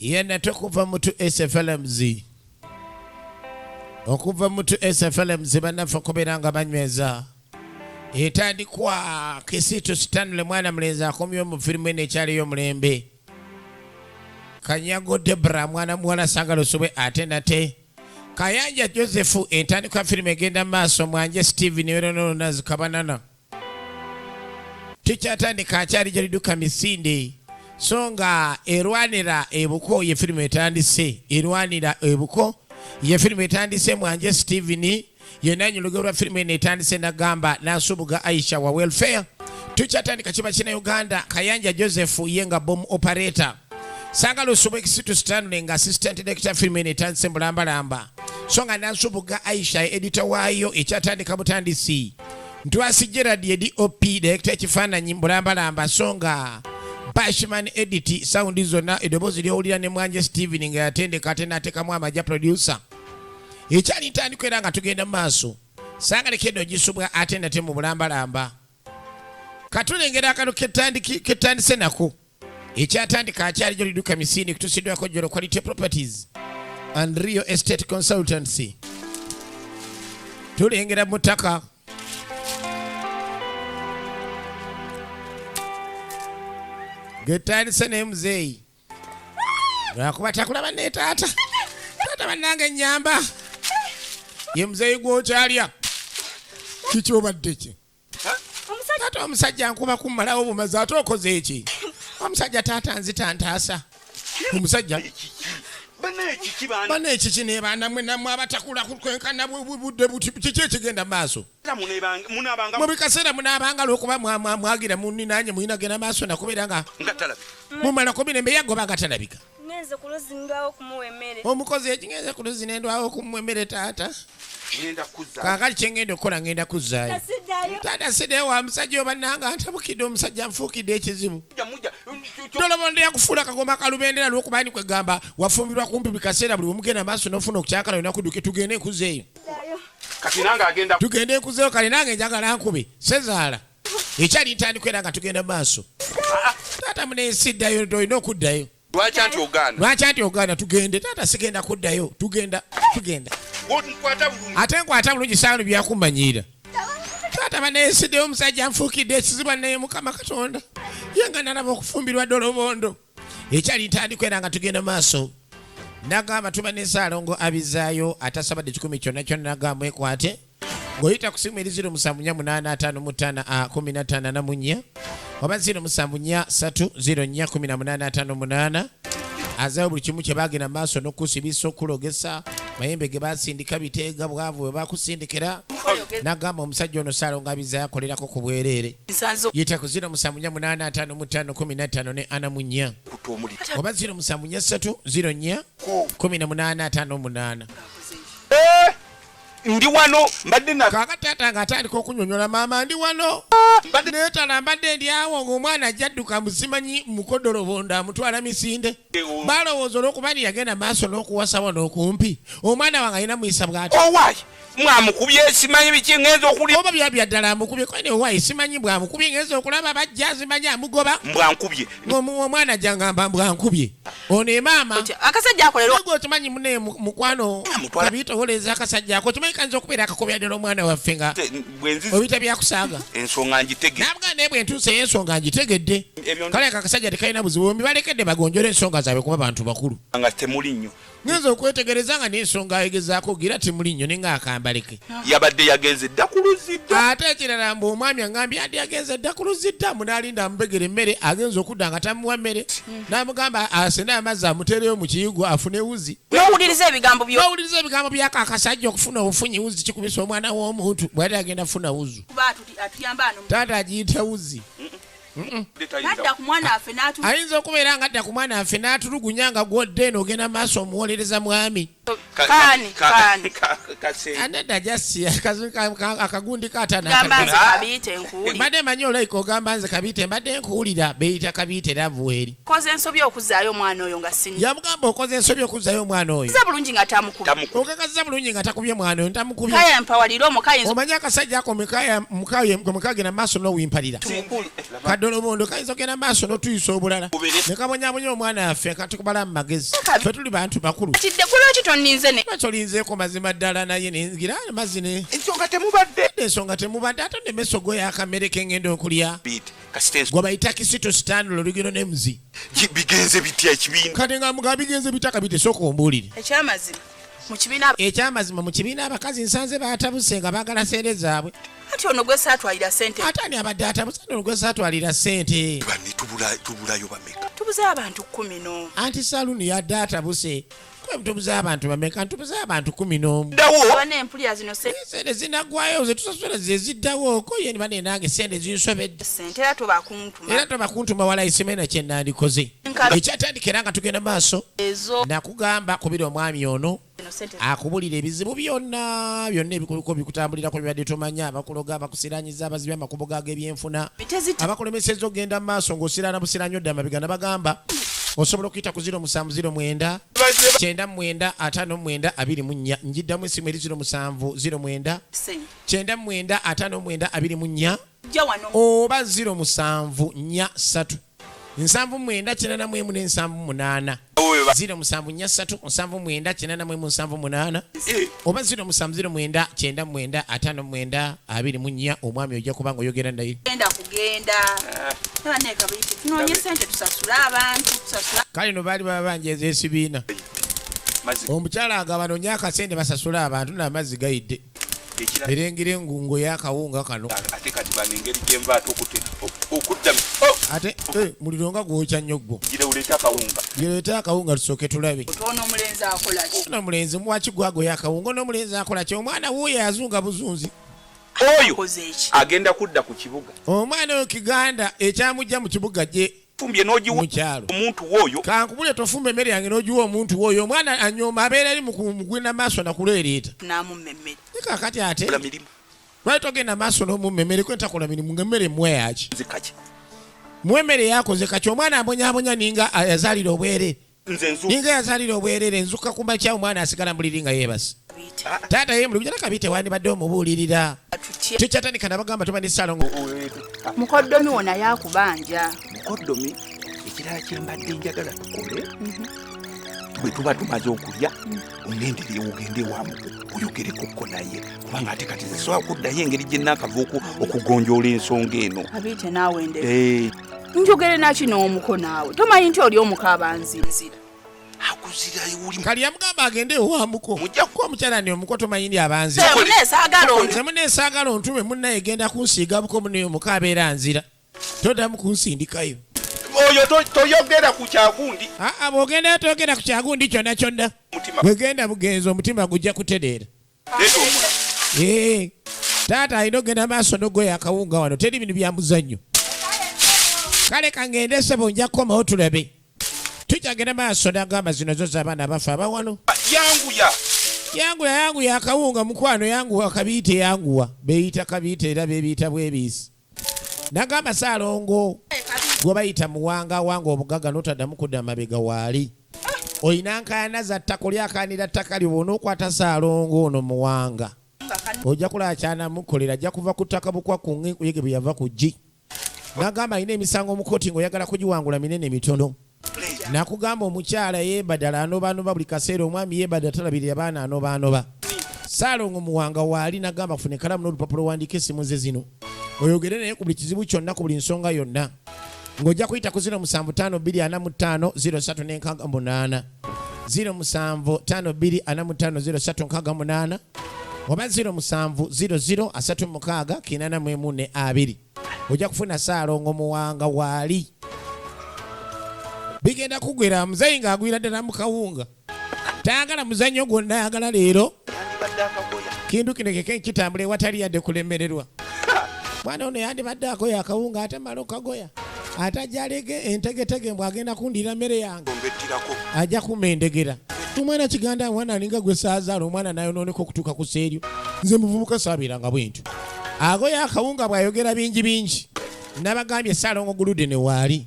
Yena tokuva mutu SFLMZ. Okuva mutu SFLMZ banafa kuberanga banyweza. Etandikwa Kisitu Stanley mwana mleza akomyo mu filmu ene kyali yo mulembe. Kanyago Debra mwana Sangalo Sube atenate. Kayanja Joseph entandikwa filmu egenda maaso mwanje Steven Werono nazikabanana. Tukyatandika akyali jaliduka misinde. Songa Erwanira Obuko ye filmu etandise. Erwanira Obuko ye filmu etandise mwanje Steven yenanyi lugero filmu etandise nagamba nasubuga Aisha wa welfare. Tukyatandika kiba kina Uganda Kayanja Joseph yenga bomb operator. Sangalo Sube Kisitu Stanley nga assistant director filmu etandise mbalamba. Songa nasubuga Aisha editor wayo ekyatandika butandisi. Ntwasi Gerard ye DOP director kifananyi mbalamba songa Bashman edit sound zona edobozi lyowulira ne mwanje Steven nga yatendeka atena atekamu amaja producer. Ekyali ntandikira nga tugenda maaso. Sangale kedo gisubwa atenda te mu bulambalamba. Katulengera akano ketandise nako. Ekyatandika akyali joli duka misini kutusidwa ko Joro Quality Properties and Real Estate Consultancy. Tulengera mutaka Getani sene mzei. Rakuba takula bane tata. Tata banange nyamba. Ye mzei gwo kyalya. Kicho baddechi. Tata omusajja nkuba kumala obumaze atokoze eki. Omusajja tata nzitantasa. Omusajja bane kiki ne bana mwe namwe abatakula kwenkana budde buti kiki kigenda maaso. Mubikasera munabanga lokuba mwagira munni nanye muina gena maaso nakuberanga mumala kubine mbe yagoba gatalabika ngenze kulozingawo kumuwemere omukozi ekingeze kulozinendwawo kumuwemere tata ngenda kuzza kakali kyengendo kola ngenda kuzzayo tata sideyo wa musajja obananga antabukidde omusajja nfuukidde ekizibu tolobonde yakufula kagoma kalubendera lwokubani kwegamba wafumbirwa kumpi bikaseera buli omugenda maaso nofuna okukyakala yona kuduke tugende kuzeeyo kati nanga agenda tugende kuzeeyo kale nange njagala nkube sezaala ekyali ntandikira nga tugenda maaso tata muneesiddayo olina okuddayo lwaki anti Uganda tugende tata sigenda kuddayo tugenda ate nkwata bulungi saano byakumanyira tata baneesiddeyo omusajja nfuukidde ekizibu naye Mukama Katonda yenga nalaba okufumbirwa dolobondo ekyali ntandikira nga tugenda maaso nagamba tuba nesaalongo abizaayo atasabadde 10 kyonna kyonna nagamba ekwate ng'oyita ku simu eri 074515 oba 0743041858 azaayo buli kimu kye baagenda maaso n'okusibisa okulogesa mayembe ge basindika biteega bwavu bwe bakusindikira nagamba omusajja ono saalongo abizaayo akolerako ku bwereere yita ku 07451514 oba 0743041858 ndi wano mbadde na kakatata ngatandika okunyonyola maama ndi wano mbadde netala mbadde ndi awo ng'omwana ajjadduka musimanyi mukodolobonda amutwala misinde balowooza olw'okubani yagenda maaso n'okuwasa wano okumpi omwana wange alina muyisa bw'ati owaayi mwamukubye simanyi biki ngenza okuli oba byabya ddala amukubye kwene owaayi simanyi bwamukubye ngenza okulaba bajja simanyi amugoba mbwankubye omwana jangamba mbwankubye ono maama akasajja akolera ogwo kimanyi mune mukwano kabitowoleza akasajja ako kimanyi kanza okubeera akakobya ddala omwana waffe nga obita byakusaaga ensonga ngitegedde nabuganda naye bwe ntuuse ensonga ngitegedde kale akasajja tekalina buzibu bombi balekedde bagonjola ensonga zaabwe kuba bantu bakulu nga temuli nnyo ngenza okwetegereza nga n'ensonga ayegezaako gira temuli nnyo nenga akambaleke yabadde yagenze dda ku luzidda ate ekirala mbu omwami agambye andi yagenze dda ku luzidda munaalinda amubegera emmere agenza okudda nga tamuwa mmere n'amugamba asende amazzi amuteereyo mu kiyigo afune wuzi n'owuliriza ebigambo byako akasajja okufuna obufunyi wuzi kikubisa omwana w'omuntu bw'ate agenda funa wuzu taata agiyita wuzi ayinza okubeera nga adda ku mwana waffe n'atulugunya nga gwodde n'ogenda maaso omuwolereza mwami Kani. Anenda jasi akagundi katana. Gamba nze kabite nkuwulira. Mbadde manyi olayika ogamba nze kabite mbadde nkuwulira beyita kabite lavuweri. Koze ensobi okuzaayo omwana oyo nga sinna. Yamugamba okoze ensobi okuzaayo omwana oyo. Kiza bulungi nga tamukubye. Okakaza bulungi nga takubye mwana oyo ntamukubye. Kaya mpawalira omukayi. Omanyi akasajja ako mukagenda maaso n'owimpalira. Kadolobondo kayinza okugenda maaso n'otuyisa obulala. Ne kabonyabonya omwana affe katukubala mu magezi. Ffe tuli bantu bakulu. Tidde kulwaki tonninze ne. Tolinzeeko mazima ddala naye nengira amazzi ne. Ensonga temubadde. Ate n'emmeso go yakamere kengenda okulya. Gwe bayita kisito sitandula olugero n'emuzi. Bigenze bitya ekibiina. Kati nga muga bigenze bitya kabite sooka ombuulire. Ekyamazima mu kibiina abakazi nsanze baatabuse nga baagala sente zaabwe. Ati ono gwe saatwalira ssente. Ate ani abadde atabuse ono gwe saatwalira ssente. Banne tubulayo bameka. Tubuze abantu 10 no. Anti Saluni yadde atabuse. Tubuze abantu bameka tubuze abantu 11. Dawo. Bane empulya zino sente zinaggwayo ze tusasula ze ziddawo ko ye bane nange sente zinsobedde. Sente era tobakuntuma. Era tobakuntuma wala isemena kye nandikoze. Ekyatandikira nga tugenda maaso. Nakugamba kubira omwami ono. Akubulira ebizibu byonna ebikuliko bikutambulirako bibadde tomanya abakuloga abakusiranyiza abazibi amakubo g'ebyenfuna abakulemeseza okugenda mu maaso ng'osirana busiranyo dda amabigana bagamba osobola okuyita ku 0709 99 59 24 njiddamu esimu eri 0709 99 59 24 oba 0743 79478 0743 oba 0709 omwami ojja kuba ng'oyogera naye. Kale no baali baba banjeza esibiina. Omukyala agabanonya akasente basasula abantu n'amazzi gayidde. Erengera engungo y'akawunga kano. Ate kati banengeri gyenva okudda. Ate muliro nga gwokya nnyo gwo. Gireeta akawunga tusooke tulabe. Omulenzi akola ki? Omulenzi muwaki gwagwo y'akawunga n'omulenzi akola ki? Omwana wuuyo azunga buzunzi. Oyo agenda kudda ku kibuga. Omwana oyo Kiganda ekyamujja mu kibuga gye fumbye n'ogiwa omuntu woyo. Kankubule tofumba emmere yange n'ogiwa omuntu woyo. Omwana anyooma abeera eri mu kugwina maaso nakuleereeta. N'amummemmere. Kakati ate lwaki togenda maaso n'omummemmere kwe ntakola mirimu ng'emmere mmwe yaki. Mwemmere yakoze kaki omwana abonyaabonya ninga yazaalira obwerere. Ninga yazaalira obwerere nzuka ku makya omwana asigala muliri nga yeebase. Taata ye mulubijana kabite wandibadde omubuulirira. Tukyatandika nabagamba tuba ne Salongo. Mukoddomi wona yakubanja. Mukoddomi ekirala kyembadde njagala tukole. Bwe tuba tumaze okulya onendereye ogende wamu oyogerekoko naye kubanga ate kati zisobola okuddayo engeri gye nnaakava okugonjoola ensonga eno. Abite naawe ndere. Njogere naki n'omuko naawe tomanyi nti oli omukaaba nzinzira. Kali yamugamba agende owamuko. Mujjako omukyala ni omuko tomanyi ndi abanzira. Semuneesaagala ontume munnaye genda kunsiiga buko muneyo omukaaba era nzira. Toddamu kunsindikayo. Oyo toyogera ku kyagundi. Bw'ogenda toyogera ku kyagundi kyonna kyonna. Bwegenda bugenza omutima gujja kutereera. Taata alina ogenda maaso n'ogoya akawunga wano teri bintu bya muzannyo. Kale kangende sebo nja kukomawo tulabe. Tukyagenda maaso n'agamba zino zo z'abaana bafa abawano. Yanguya akawunga mukwano yanguwa kabiite yanguwa. Beeyita kabiite era beebiyita bwebiisi. Nagamba Salongo gwe bayita muwanga obugaga n'otaddamu kudda amabega waali. Oyina nkaayana za ttaka olyakanira ttaka liwona okwata Salongo ono muwanga. Ojja kulaba kyanamukolera ajja kuva ku ttaka bukwa ku nkuyege bwe yava ku ggi. Nagamba alina emisango mu kkooti ng'oyagala kugiwangula minene mitono. Nakugamba omukyala yeebadala anobaanoba buli kaseera omwami yeebadala talabirira baana anobaanoba. Salongo muwanga waali nagamba kufuna ekalamu n'olupapula owandiika essimu ze zino. Oyogere naye ku buli kizibu kyonna ku buli nsonga yonna. Ng'ojja kuyita ku 0752450368 0752450368 oba 0700368442 ojja kufuna Salongo muwanga waali. Bigenda kugwera muzayi ng'agwira ddala mu kawunga. Tayagala muzannyo gwonna ayagala leero. Kintu kino keke kitambula ewatali yadde kulemererwa. Mwana ono yandibadde agoya akawunga ate mala okagoya. Ate ajja alege entegetege mbw agenda kundira mmere yange. Ajja kumendegera. Omwana kiganda mwana alinga gwe saazaala omwana nayonooneka okutuuka ku seeryo. Nze muvubuka saabiranga bwentyo. Ago yakawunga bw'ayogera bingi. Nabagambye Ssaalongo Gulude ne waali.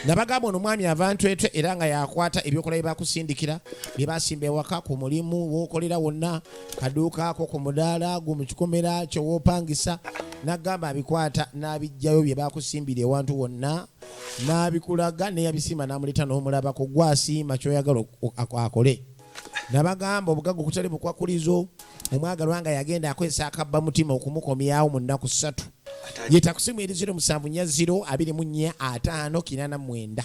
Nabagamba ono mwami abantu etwe era nga yakwata ebyokola bye bakusindikira bye basimba ewaka ku mulimu w'okolera wonna kaduuka ako ku mudaala gwo mu kikomera kyo w'opangisa. Nagamba abikwata n'abijjayo bye bakusimbira ewantu wonna n'abikulaga n'eyabisiima n'amuleeta n'omulabako gwasiima ky'oyagala akole. Nabagamba obugagga okutali bukwakulizo omwagalwa nga yagenda akozesa akabba mutima okumukomyawo mu nnaku 3. Yeta kusimu eri 0740584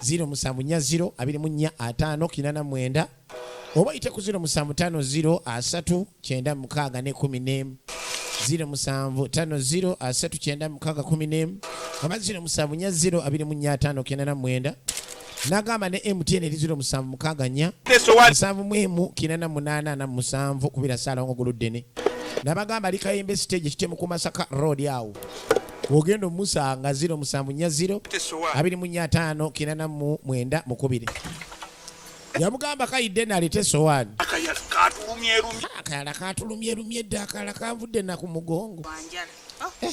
0740584 oba ite ku 075039614 075039614 oba 0740584 Nagamba ne MTN eri 07647 kubira Ssaalongo Gulude. Nabagamba ali Kayembe stage kitemu ku Masaka road awo. Ogendo musanga 0762549 Yamugamba kayidde nalete sowani. Akayala katulumye dda akala kanvudde na ku mugongo.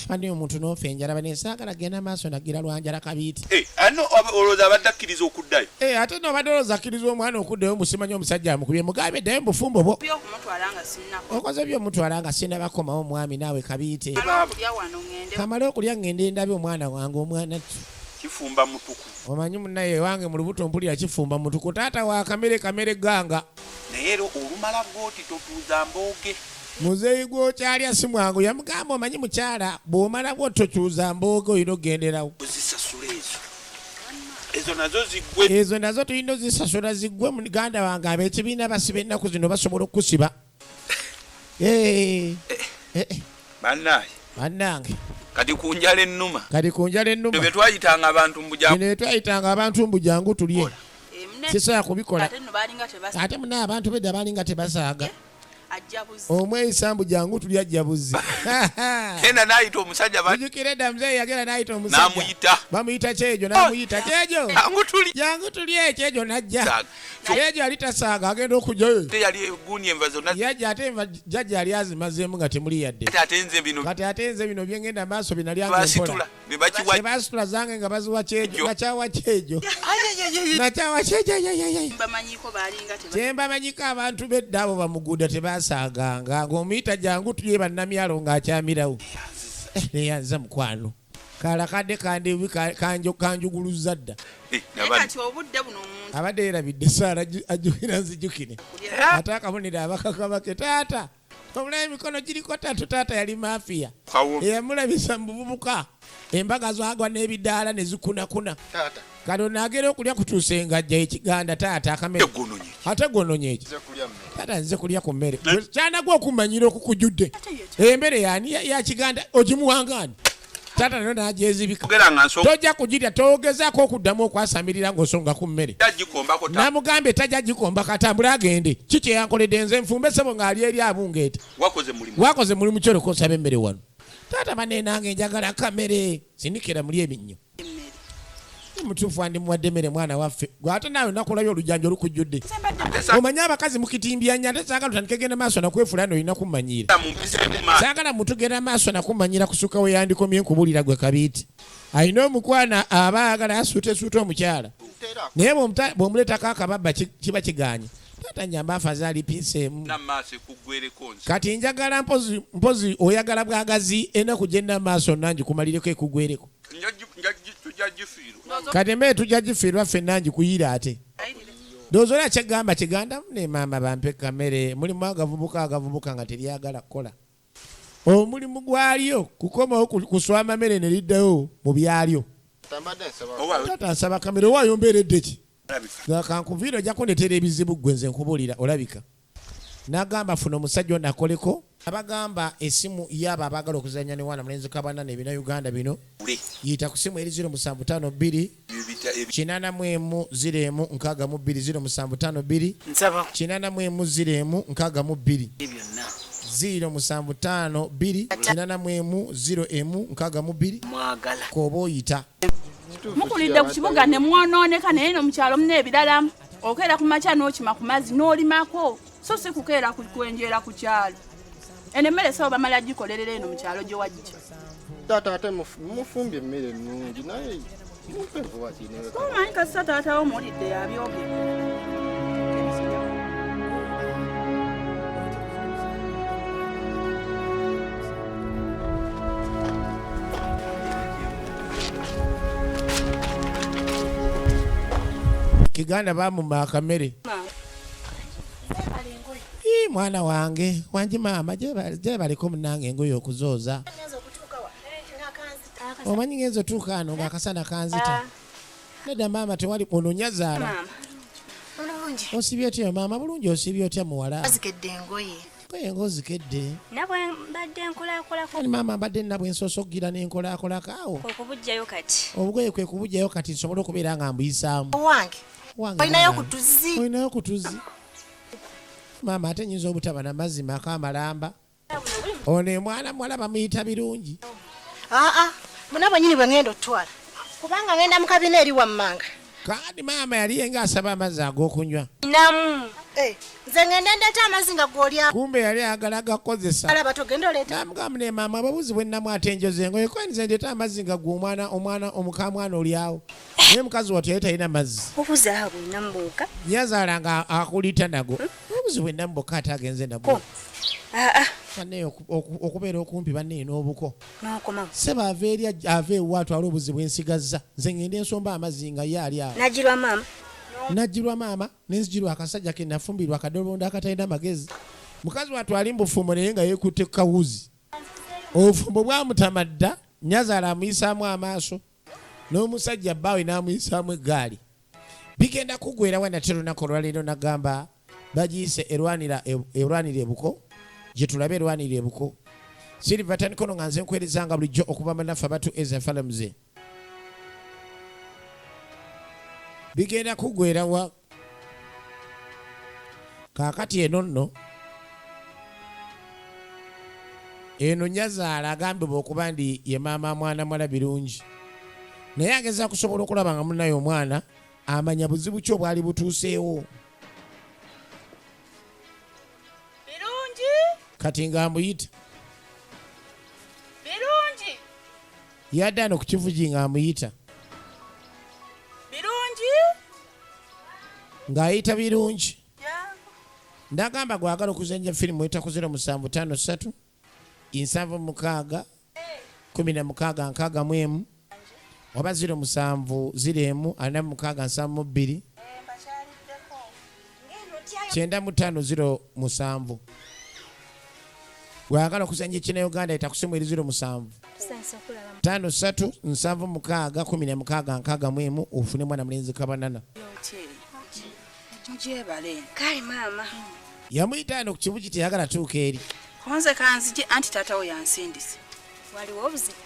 Bani omuntu n'ofenjala banesaagala genda maaso nagira lwanjala kabiiti. Ano olowooza abadde akkiriza okuddayo? Ate n'obadde olowooza akkiriza omwana okuddayo musimanyi omusajja amukubye mugambe ddayo mu bufumbo bwo. Okoze by'omutwala nga sinnabakomawo omwami naawe kabiite. Kamale okulya ngende ndabe omwana wange omwana kifumba mutuku. Omanyi munnaye wange mu lubuto mpulira kifumba mutuku taata wa kamere ganga. Naye ero olumala bw'oti totuuza mbooge. Muzeeyi gw'okyalya si mwangu yamugamba omanyi mukyala bw'omala bw'ototuuza mbooge oyina ogenderaawo. Ozisasula ezo nazo tulina ozisasula ziggwe muganda wange ab'ekibiina basiba ennaku zino basobola okusiba. Bannange kati kunjala ennuma bwe twayitanga abantu mbujangu tulye sisobola kubikola ate muna abantu bedda balinga tebasaaga omweyisa mbujangu tuli ajjabuzi kenda n'ayita omusajja ujukira edda muzeeyi yagera n'ayita omusajja bamuyita kyejo n'amuyita kyejo jangu tuli ekyejo najja kyejo ali tasaaga agenda okujjayo yajja ate enva jjajja ali azimazeemu nga temuli yadde kati ate nze bino byengenda maaso binalyanga empola tebasitula zange nga baziwa kyejo nakyawa kyejo kyembamanyiko abantu bedda abo bamuguda tebasaaganga ng'omuyita jangu tulye bannamyalo ng'akyamirawo neyanza mukwano kala kadde kandewi kanjuguluza dda abadde yerabidde Saara ajjukira nzijjukire ate akabonero abakakabake taata omulabe emikono giriko 3 taata yali mafiya eyamulabisa mu buvubuka embaga zagwa n'ebidaala ne zikunakuna kano naagera okulya kutuusa engajja ekiganda taata akamere ate gononye eki taata nze kulya ku mmere kyanagwa okumanyira okukujjudde emmere yani ya kiganda ogimuwangaani taata nayo nagyezibika tojja kugirya togezaako okuddamu okwasamirira ng'osonga ku mmere namugambye tajja gikomba katambula agende kiki eyankoledde nze nfumbe ssebo ng'ali eri abungeeta wakoze mulimu kyoleka osaba emmere wano taata banenange njagala kamere sinikira muli ebinnyo mutuufu andi muwadde emmere mwana waffe gwate naawe nakulabya olujjanja olukujjudde omanyi abakazi mukitimbiyanya ate saagala tutandike genda maaso nakwefula n'olina kummanyiira saagala mutugenda maaso nakummanyiira kusuka we yandikomye nkubulira gwe kabiiti alina omukwana aba ayagala asuutesuute omukyala naye bw'omuleetako akababba kiba kiganye taata nyamba afazaali piisa emu kati njagala mpozi oyagala bwagazi enaku genda maaso nangi kumalireko ekugwereko kati emmere tujja gifiirwa ffenna ngikuyiira ate ndowooza olya kyegamba kiganda ne maama bampe kamere mulimu agavubuka nga teryagala kukola omulimu gwalyo kukomawo kuswama mmere ne liddayo mu byalyo taata nsaba kamere owaayo mbeeredde ki kankuviira ojja kundetera ebizibu gwe nze nkubuulira olabika n'agamba funa omusajja onakoleko abagamba essimu yaba abaagala okuzanya ne wana mulenzi kabana nebina Uganda bino yita ku ssimu eri 0752 840 062 840 07520 koba oyita mukulidde ku kibuga ne mwonooneka naye no mukyalo mune ebirala Okeera ku makya n'okima ku mazzi n'olimako so si kukeera kwenjeera ku kyalo. Eno emmere saba bamala gikolerera eno mu kyalo gye wajja. Taata ate mufumbye emmere ennungi naye mumpe vuba kinewe. Omanyi kasita taata wo muwulidde yabyogedde. Kiganda bamumma akamere. Mwana wange wanji maama gye baliko munange engoye okuzooza. Omanyi ngenzo tuuka ano ng'akasana kanzita. Nedda maama tewali ononyazaala. Osibye otya maama bulungi osibye otya muwala. Azikedde engoye. Engoye ng'ozikedde. Nabwe mbadde nkolaakolako. Kani maama mbadde nabwe nsosoggira n'enkolaakolako awo. Okubujjayo kati. Obugoye kwe kubujjayo kati nsobole okubeera nga mbuyisaamu. Owange. Olinayo kutuzi. Olinayo kutuzi. Maama ate nyinza obutaba na mazzi maka amalamba. Ono mwana muwala bamuyita birungi. Munabo nyini bwe ngenda otwala. Kubanga ngenda mu kabina eri wammanga. Kandi maama yali yenga asaba amazzi ag'okunywa. Namu. Nze ngenda ndeeta amazzi nga gw'olya. Kumbe yali ayagala gakozesa. Alaba togenda oleeta. Namugamba ne maama ababuzi bwe nnamu ate njoze engoye kwani nze ndeeta amazzi nga gwe omwana omukamwana olyawo. Naye mukazi wattu yali talina mazzi. Obuzi awo bwonna mbuuka. Yazaala nga akulita nago. Obuzi bwe nnamu bwokka ate agenze nabwo. Banne okubeera okumpi banne n'obuko. N'okomawo. Seba ava eri ava ewa atwala obuzi bwensigazza. Nze ngende nsomba amazzi nga ye ali awo. Najjirwa maama. Najjirwa maama nenzijirwa akasajja ke nafumbirwa akadolobondo akatalina magezi. Mukazi wattu ali mbufumbo naye nga yeekutte kawuzi. Obufumbo bwamutamadda Nyazaala amuyisaamu amaaso. N'omusajja bbaawe n'amuyisaamu eggaali. Bigenda kuggwera wena te lunaku olwaleero nagamba bagiyise Erwanira ebuko. Gye tulabe Erwanira ebuko. Silver Tanikono nga nze nkwerezanga bulijjo okuba bannaffe abatu ezafalamuze. Bigenda kuggwera wa kaakati eno nno eno Nyazaala agambibwa okuba ndi ye maama mwana mwala birungi. Naye ageza kusobola okulaba nga munnaye omwana amanya buzibu ki obwali butuuseewo. Birungi. Kati nga amuyita. Birungi. Yadde ano ku kivugi nga amuyita. Birungi. Ng'ayita birungi. Ndagamba gwagala okuzenja firimu etakozera 753 7 16 16 oba 07 0 46 72 9507 gwagala okuzenja ekina Uganda etakusimu eri 07 53 76 16 61 ofune mwana mulenzi kabanana. Njebale. Kale maama. Yamuyita ano ku kibugi teyagala tuuka eri. Konze kanzije anti taata we yansindise. Waliwo obuzibu.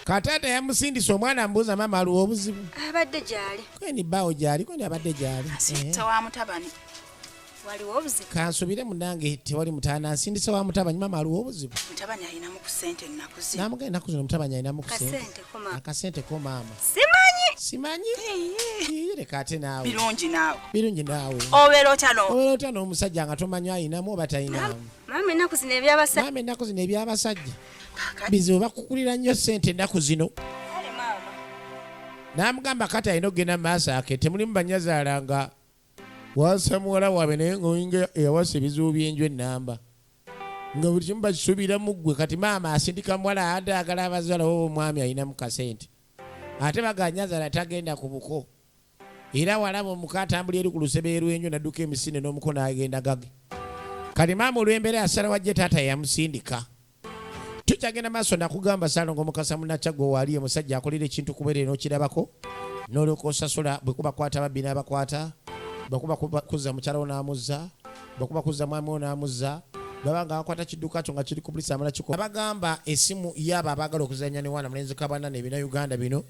Kataata yamusindisa omwana ambuuza maama aliwo obuzibu. Abadde gyali. Kweni bbaawo gyali kweni abadde gyali. Asindisa wa mutabani. Waliwo obuzibu. Kansubire munange tewali mutaana ansindisa wa mutabani maama aliwo obuzibu. Mutabani alinamu ku ssente ennaku zino. Namugenda ennaku zino mutabani alinamu ku ssente. Kasente ko maama. Akasente ko maama. Simanyi. Simanyi. Leka ate naawe. Birungi naawe. Birungi naawe. Obeera otya Obeera otya n'omusajja nga tomanyi ayinamu oba tayinamu. Maama ennaku zino ebyabasajja. Maama ennaku zino ebyabasajja. Bizibu bakukulira nnyo ssente ennaku zino. Kale maama. Namugamba kati alina okugenda mu maaso ake temulimu Banyazaala nga wasa muwala waabe naye ng'oyinga eyawasa ebizibu by'enju ennamba. Nga buli kimu bakisuubira mu ggwe kati maama asindika muwala adaagala abazaala wo omwami alinamu kasente. Ate baga Nyazaala tagenda ku buko. Era walaba omuka atambula eri ku lusebe lw'enju nadduka emisinde n'omukono agenda gage. Kati maama olw'embeera yasala wajje taata yamusindika. Tukyagenda maaso nakugamba Saalongo Mukasa Munnakyaggwa waaliye musajja akolera ekintu kubeera n'okirabako n'olyoka osasula bwe kuba kwata babbi n'abakwata bwe kuba kuzza mukyala wo n'amuzza bwe kuba kuzza mwami wo n'amuzza baba nga bakwata kidduka kyo nga kiri ku polisi amala kiko abagamba esimu y'abo abaagala okuzannya ne wana mulenzi kabanana ebina Uganda bino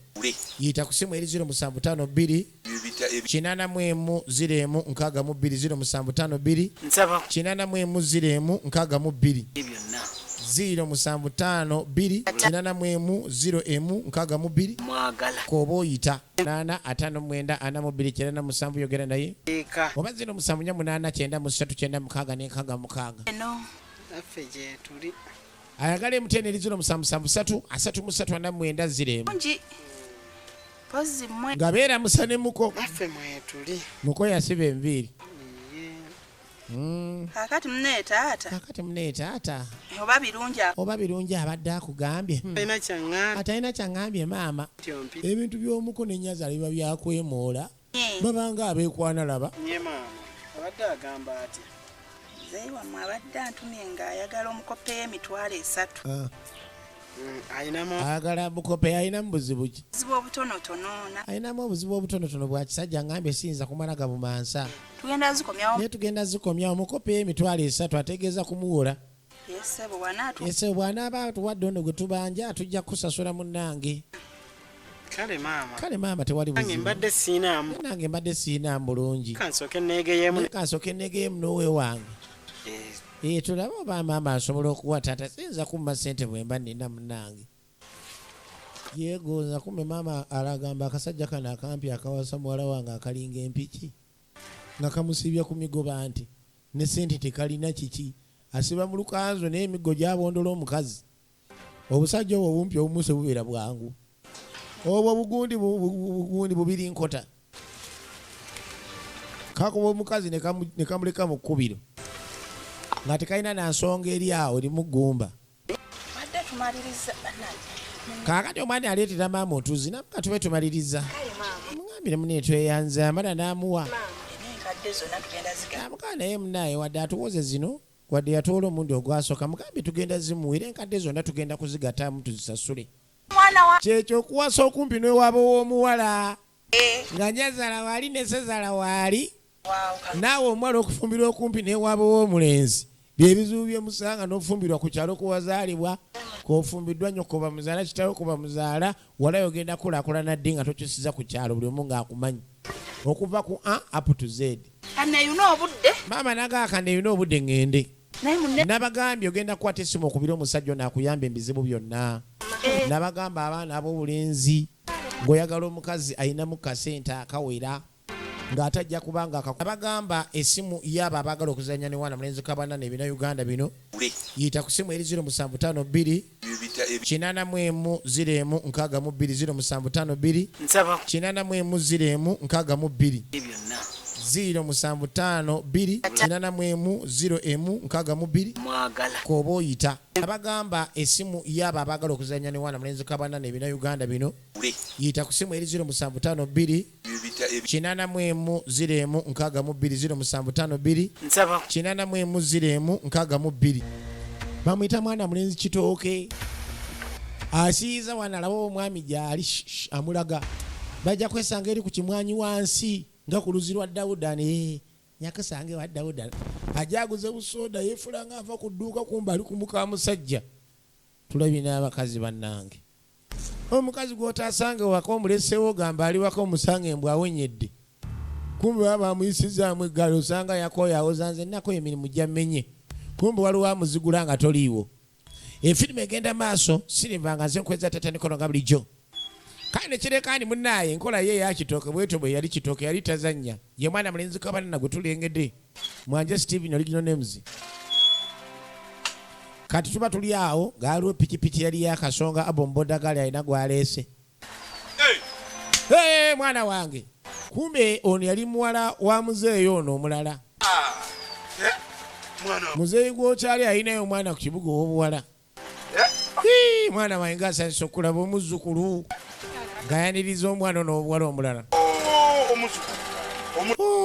yita ku simu eri 0752 840 062 0752 840 062 0752480M62 mwagala koba oyita 85942 yogera naye eka oba 078893966 eno affe gye tuli ayagala emutene eri 0773349 nji pozi mwe nga beera musane muko affe mwe tuli muko yasiba enviiri kakati mneetaata kakati muneetaata oba birungi abadde akugambye alina kyaŋŋamba atalina kyaŋŋambye maama tyompi ebintu by'omuko n'enyaza biba byakwemoola babanga abeekwana laba nye maama abadde agamba ati zeyi wammwe abadde antumye ng'ayagala omukope y'emitwalo 3 ayinamu ayagala mukope ayinamu buzibu ki buzibu obutonotono ayinamu obuzibu obutonotono bwa kisajja ngambye siyinza kumala gabumansa tugenda zikomyawo naye tugenda zikomyawo mukope y'emitwalo 3 ategeeza kumuwola yese bw'anaaba tuwadde ono gwe tubanja tujja kusasula munnange kale maama tewali nange mbadde siinaamu nange mbadde siinaamu bulungi kansooke neegeyeemu kansooke negeemu n'owe wange tulabe oba maama asobola okuwa taata siyinza kumma ssente bwe mba nina munnange yeegooza kume maama alagamba akasajja kano akampi akawasa muwala wange akalinga empiki nga kamusibya ku migoba nti ne ssente tekalina kiki asiba mu lukanzo n'emiggo gyabondola omukazi obusajja obwo bumpi obumuse bubeera bwangu obwo bugundi bubiri nkota kakuba omukazi ne kamuleka mu kkubiro nga tekalina nansonga eri awo limugumba kakati omwana aleetera maama otuzi namuka tube tumaliriza mugambire munetweyanza amala n'amuwa namukaa naye munaye wadde atuwoze zino wadde yatoola omundi ogwasooka mugambye tugenda zimuwira enkadde zonna tugenda kuzigatamu tuzisasule kyekyo okuwasa okumpi newaaba w'omuwala nga nyazala waali ne sezala waali naawe omuwala okufumbirwa okumpi newaaba w'omulenzi byebizibu byemusanga n'ofumbirwa ku kyalo kuwazaalibwa kofumbiddwa nnyo kuba muzaala kitawe kuba muzaala walayo ogenda kulaakulana ddi nga tokyusiza ku kyalo buli omu ng'akumanyi okuva ku A up to Z maama nagaaka neyina obudde ŋŋende nabagambye ogenda kukwata essimu okubira omusajja ono akuyamba ebizibu byonna nabagamba abaana ab'obulenzi ng'oyagala omukazi ayinamu kasente akawera ng'atajja kubanga nabagamba essimu y'abo abaagala okuzannya ne wana mulenzi kabanana ebina Uganda bino yita ku ssimu eri 0752 840M62 0752 840M62 0752880M62 mwagala koba oyita abagamba essimu y'abo abaagala okuzannya ne wana mulenzi kabanana ebina Uganda bino yita ku ssimu eri 0752 840M62 075 840M62 bamuyita mwana mulenzi kitooke asiiza wana alaba omwami gyali amulaga bajja kwesanga eri ku kimwanyi wansi nga ku luzi lwa Dawuda ne nyakasange wa Dawuda ajaguze busoda yefulanga ava ku dduuka kumbali ku muka musajja tulabye n'abakazi bannange omukazi gw'otaasange waka omulesewo gamba ali waka omusange embwa awenyedde kumbe baba amuyisizaamu eggalo osanga yakooya awozanze nako emirimu gyamenye kumbe waliwo amuzigula nga toliiwo efirimu egenda maaso sirivanga nze nkweza tatanikono nga bulijjo kale nekirekaani munaaye enkola ye yakitooke bweto bwe yali kitooke yali tazannya ye mwana mulenzi kabanana gwe tulengedde mwanje Steven Original Names kati tuba tuli awo ngaaliwo pikipiki yali yakasonga abomboda gali alina gwaleese mwana wange kumbe ono yali muwala wa muzeeyo ono omulala muzeeyi gwokyali alinayo omwana ku kibuga ow'obuwala mwana wange ngaasanisa okulaba omuzzukulu ngayaniriza omwana ono obuwala omulala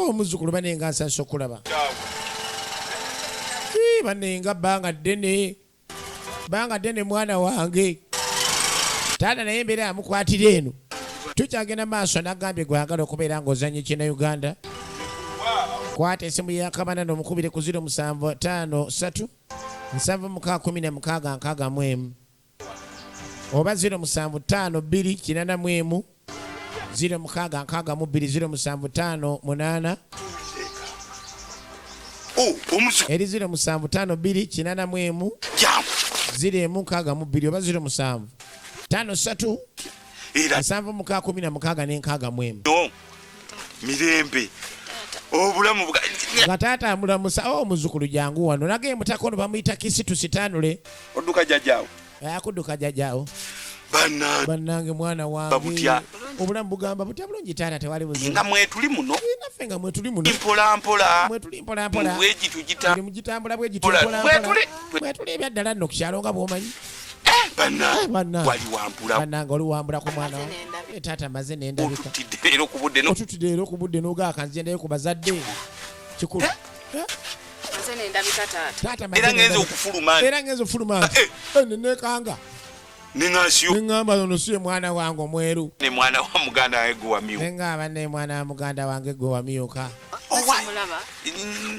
omuzzukulu banenga nsanisa okulaba banenga bbanga ddene mwana wange taata naye embeera yamukwatira eno tukyagenda maaso nagambye gwagala okubeera ng'ozanya ekina Uganda kwata essimu yakabanana omukubire ku 0753 7616 oba 0752 06662 eri 0752 01662 oba 07 53 era 7616 n'enkaaga mwemu. no mirembe obulamu nga taata amulamusa omuzukulu jangu wano nage mutakono bamuyita kisitu sitanule odduka jajjaawo akudduka jajjaawo bannange mwana wange obulamu bugamba butya bulungi taata tewali buzibu nga mwetuli muno naffe nga mwetuli muno mwetuli mpolampola mugitambula mwetuli ebyaddala nno ku kyalo nga bw'omanyi bannange oli wambulako mwana taata maze nendabika otutidde era ku budde n'ogaaka nzije ndayo ku bazadde kikulu era ngenza okufuluma nenekanga neŋŋamba ono si ye mwana wange omweru ne mwana wa muganda wange gwe wamyuka neŋŋamba ne mwana wa muganda wange gwe wamyuka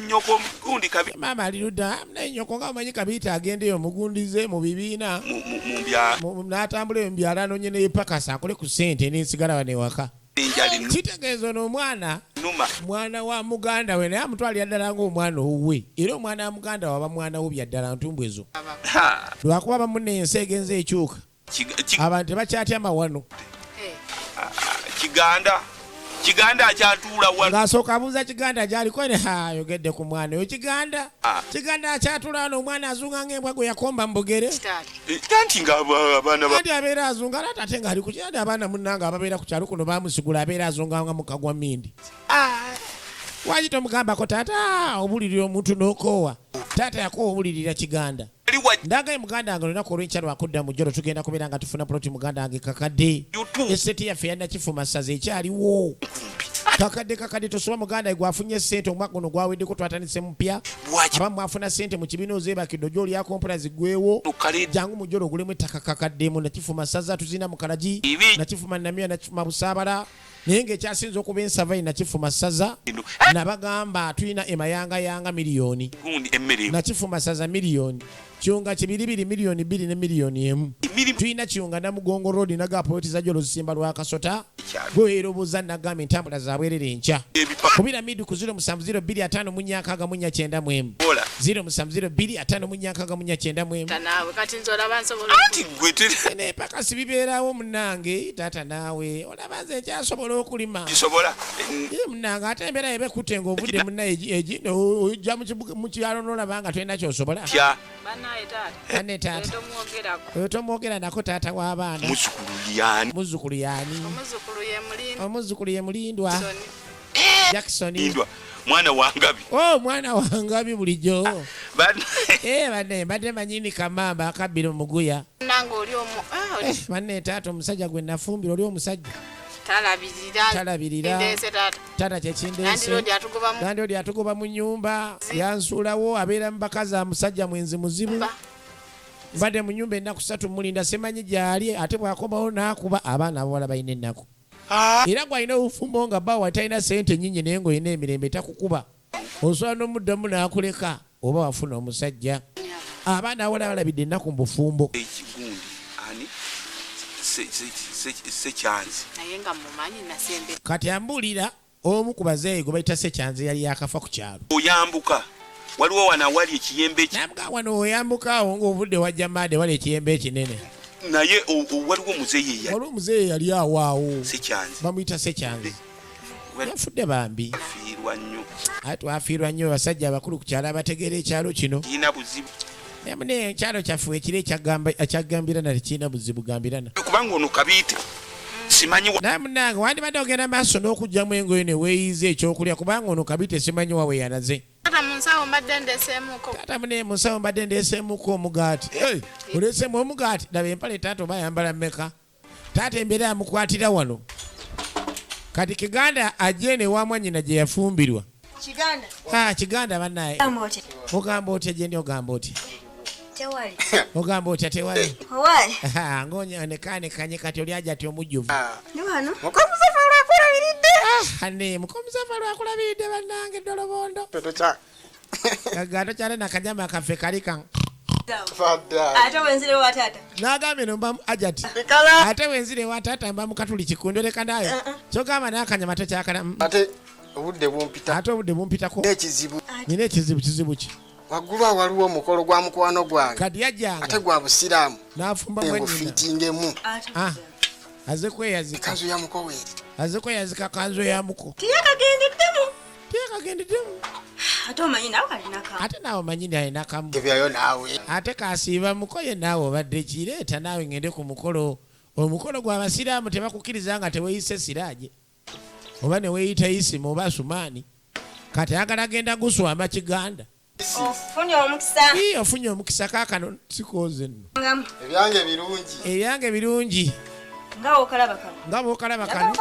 nyoko gundi kabi maama alirudda naye nyoko nga omanyi kabiita agendeyo omugundize mu bibiina n'atambula eyo mubyala anoonye neyepakasa akole ku ssente n'ensigala wano ewaka kitegeeza ono mwana wa muganda we naye amutwalira ddala ng'omwana owuwe era omwana wa muganda waba mwana wo byaddala ntumbu ezo lwakuba bamunne ensi egenza ekyuka abantu tebakyatyama wano kiganda akyatuula wano ng'asooka abuuza kiganda gy'aliko ne ayogedde ku mwana oyo kiganda akyatuula wano omwana azunga ng'embwa gwe yakomba mu bugere anti ng'abaana andi abeera azunga ate ate ng'ali ku kyanda abaana munnanga ababeera ku kyalo kuno baamusigula abeera azunga nga mukagwa mindi waki tomugambako taata obulirira omuntu n'okoowa taata yakoowa obulirira kiganda ndagaye muganda wange olunaku olw'enkya lwakudda mu jjolo tugenda kubeera nga tufuna poloti muganda wange kakadde esseeti yaffe yalina kifuma ssaza ekyaliwo kakadde tosoba muganda gwafunye ssente omwaka guno gwaweddeko twatandise mupya aba mwafuna ssente mu kibiina ozeebakidde ojo olyakompula zigwewo jangu mu jjolo ogulemu ettaka kakaddemu nakifuma ssaza tuzina mu kalagi nakifuma namya nakifuma busaabala naye ng'ekyasinza okuba ensavai nakifuma ssaza nabagamba tulina emayangayanga miliyoni nakifuma ssaza miliyoni kiyunga kibiribiri miliyoni 2 ne miliyoni 1 tulina kiyunga namugongo road nagapoyotiza jolo zisimba lwa kasota gweero buza nagamba entambula zabwerere enkya kubira midi ku 0702 munyakaga munyakenda mwemu 0702 munyakaga munyakenda mwemu anti gwetere ne paka sibibeerawo munange tata naawe olabanze ekyasobola okulima kisobola munange ate embeera yebekutte ng'ovudde munnaye egi ojja mu kyalo n'olabanga tulina kyosobola tomwogera nako taata w'abaana muzzukulu yani omuzukulu ye mulindwa Jackson mwana wangabi mwana wangabi bulijjo banne mbadde manyini kamamba akabbira omuguya banne taata omusajja gwe nafumbira oli omusajja talabirira tata kyekindeese gandi oli atugoba mu nnyumba yansuulawo abeera mu bakazi amusajja mwenzi muzibu mbadde mu nnyumba ennaku 3 mulinda semanyi gyali ate bwakomawo n'akuba abaana abawala balina ennaku era gwalina obufumbo nga bawa talina sente nnyingi naye ng'olina emirembe takukuba osobola n'omuddamu n'akuleka oba wafuna omusajja abaana abawala balabidde ennaku mu bufumbo sekyanzi kati ambuulira omu ku bazeeyi gwe bayita sekyanzi yali yakafa ku kyalo oyambuka waliwo wana wali ekiyembe namuga wano oyambuka awo ng'ovudde wajja maade wali ekiyembe ekinene naye waliwo omuzeeyi waliwo omuzeeyi yali awo sekyanzi bamuyita sekyanzi yafudde bambi twafiirwa nnyo abasajja abakulu ku kyalo abategeera ekyalo kino kirina buzibu namune ekyalo kyaffe ekiri ekyaggambirana tekirina buzibu gambirana kubanga ono kabiite simanyi namunange wandibadde ogenda maaso n'okugjamu engoye ne weeyiza ekyokulya kubanga ono kabiite simanyi wawe yanaze Tata munsawo mbadde ndeeseemuko. Tata mune munsawo mbadde ndeeseemuko omugaati. Oleseemu omugaati daba empale taata oba ayambala mmeka. Taata embeera yamukwatira wano. Kati Kiganda ajje ne wa mwannyina gye yafumbirwa. Kiganda? Kiganda bannaye. Ogamba otya gye ndi ogamba otya? Tewali. Ogamba otya tewali? Owali. Ngonya nekane kati oli aja ati omujjuvu. Ni wano. Mukomuzafa lwakulabiridde. Hane mukomuzafa lwakulabiridde bannange Dolobondo. Petocha. Kagato kyale nakanyama kaffe kali kan. Fada. Ate wenzire wa tata. Nagambe nomba ajati. Ate wenzire wa tata mba mukatuli kikundoleka nayo. Kyogamba nakanyama tokyakala. Ate obudde bumpita. Ate obudde bumpitako. N'ekizibu. Nina ekizibu ki? waggulu awo waliwo omukolo gwa mukwano gwange kati yajjanga ate gwa busiraamu n'afumba mwennyina fiitingemu aze kweyazika kanzu ya mukoweeri aze kweyazika kanzu ya muko tiyakagendeddemu ate naawe manyini alina kamu ebyayo naawe ate kasiiba mukoye naawe obadde kireeta naawe ngende ku mukolo omukolo gw'abasiraamu tebakukkiriza nga teweeyise siraaje oba ne weeyita isimu oba sumaani kati agala genda guswama kiganda ofunye omukisa kaakano sikooze nno ebyange birungi nga bw'okalaba kano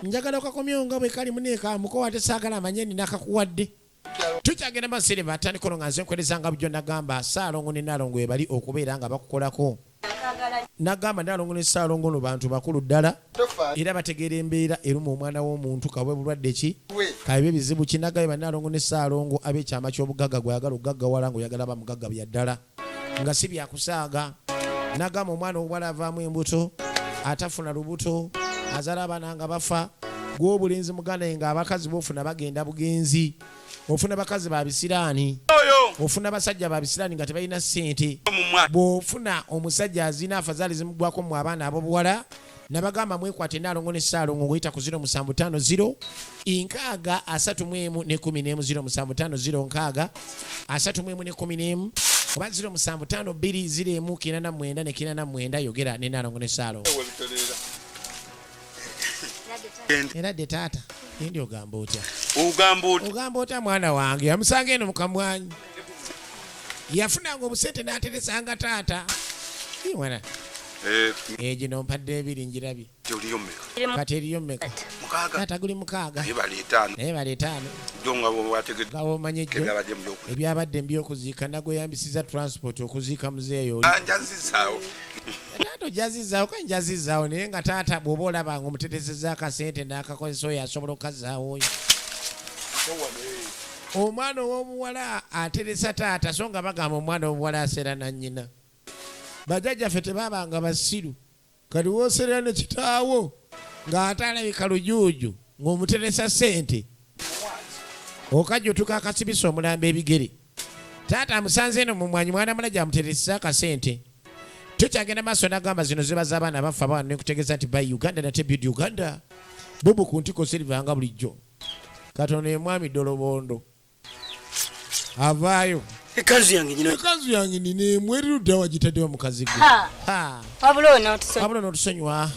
njagala okakomyewo nga bwe kali muneekamuko ate saagala amanye nina kakuwadde tukyagenda masere batandikono nga nze nkwerezanga bujjo nagamba Saalongo ne Naalongo ebali okubeera nga bakukolako nagamba Naalongo ne Saalongo no bantu bakulu ddala era bategeera embeera eruma omwana w'omuntu kabwe bulwadde ki kabe ebizibu kinagaye Naalongo ne Saalongo ab'ekyama ky'obugagga gwayagala okugaggawala ng'oyagala bamugagga bya ddala nga si byakusaaga nagamba omwana obuwala avaamu embuto atafuna lubuto azaala abaana nga bafa gw'obulenzi muganda nga abakazi bofuna bagenda bugenzi ofuna bakazi ba bisiraani ofuna basajja ba bisiraani nga tebalina ssente bw'ofuna omusajja azina afazaali zimugwako mu abaana ab'obuwala nabagamba mwekwate Naalongo ne Saalongo ng'oyita ku 0750 nkaaga 31 ne 11 0750 nkaaga 31 ne 11 oba 0752 0 89 ne 89 yogera ne Naalongo ne Saalongo era de taata ndi ogamba otya ogamba otya mwana wange yamusanga eno mukamwanyi yafunanga obusente n'ateresanga taata mwana gino mpadde ebiri njirabye kati eriyo mmeka taata guli mukaaga naye bali etaano nga womanye jjo ebyabadde mbyokuziika nagoyambisiza transport okuziika muzeeyo taata ojazizaawo kale njazizaawo naye nga taata bw'oba olabanga omuteteseza akasente n'akakozesa oyo asobola okukazaawo oyo omwana ow'omuwala ateresa taata so nga bagamba omwana ow'omuwala aseera nannyina bajjajjaffe tebaabanga basiru kati wooserera ne kitaawo ng'ate alabika lujuuju ng'omuteresa ssente okajjutuka akasibisa omulamba ebigere taata amusanze eno mu mwanyi mwana mala gyamuteresesa akasente tukyagenda maaso nagamba zino ziba z'abaana bafa abaana nekutegeeza nti by Uganda nate bid Uganda bubu ku ntiko silivanga bulijjo katono emwami Dolobondo avaayo ekanzu yange nina emweru dda wagitaddewo mukazi gwe wabula n'otusonyiwa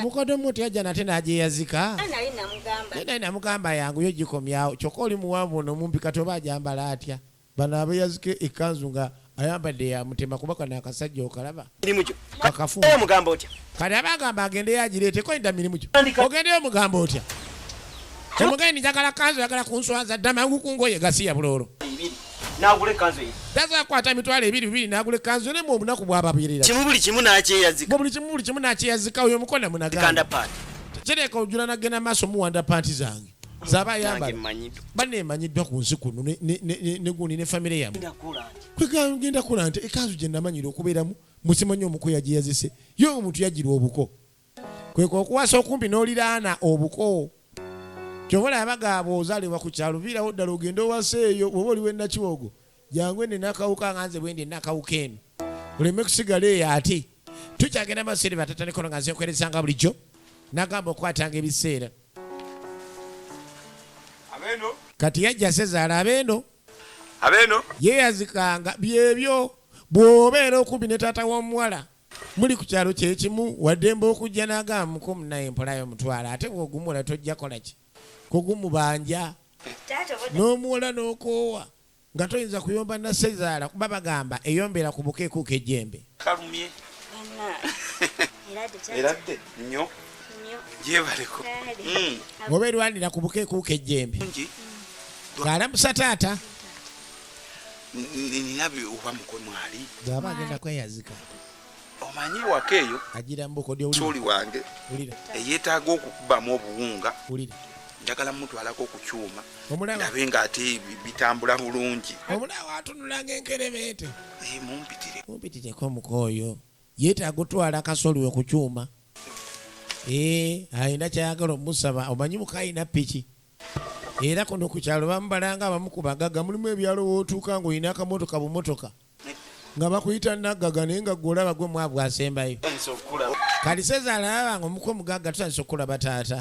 mukodomu teyajja nate n'agyeyazika naye namugamba yangu yo gikomyawo kyokka oli muwanvu ono mumpi kati oba ajambala atya bano abeyazika ekanzu nga ayambadde yamutema kuba kana akasajja okalaba kati abagamba agendeyo agireeteko edda mirimu gyo ogendeyo omugamba otya omugende njagala kanzu yagala kunswaza dda mangu kungoye gasiya buloolo tazakwata emitwalo 22 n'agula ekanzu ne mu obunaku bw'ababeerera buli kimu n'akyeyazika oyo omukona munaganda kireka ojula nagenda maaso muwanda panti zange zaba ayambala banne emanyiddwa ku nsi kuno ne gundi ne famire yammwe kwegenda kola nti ekanzu gye namanyira okubeeramu musimanyi omukwe yagiyazise ye omuntu yagirwa obuko kweka okuwasa okumpi n'oliraana obuko kyobola abagabo ozaalibwa ku kyalo viirawo ddala ogende owaseeyo oba oliwo ennakiwogo jangu ene nakawuka nga nze bwendi nakawuka eno oleme kusigala eyo ate tukyagenda masere batatandikono nga nze nkwerezanga bulijjo nagamba okukwatanga ebiseera kati yajja sezaala abeeno yeeyazikanga byebyo bw'obeera okumpi ne taata w'omuwala muli ku kyalo kyekimu waddemba okujja n'agamba mukumu naye mpolayo omutwala ate bw'ogumula tojja kolaki kugumubanja n'omuwala n'okoowa nga toyinza kuyomba na sezaala kuba bagamba eyombera ku buko ekuuka ejjembe eradde nnyo gyebaleko oba erwanira ku buko ekuuka ejjembe ng'alamusa taata nina oba mukomwali bw'aba agenda kweyazika omanyi waka eyo agira mbukodyo suli wange eyeetaaga okukubamu obuwunga njagala mutwalako ku kyuma ndabe ng'ate bitambula bulungi omulaba atunulanga enkerebeete mumpitireko omukooyo yeetaaga otwala akasoliwe ku kyuma alina kyayagala omusaba omanyi muka alina piki era kono ku kyalo bambalanga abamu ku bagagga mulimu ebyalo wootuuka ng'olina akamotoka bumotoka nga bakuyita naggaga naye nga gwe olaba gwe mwavu asembayo kali sezaala abanga omuko omugagga tutandise okulaba taata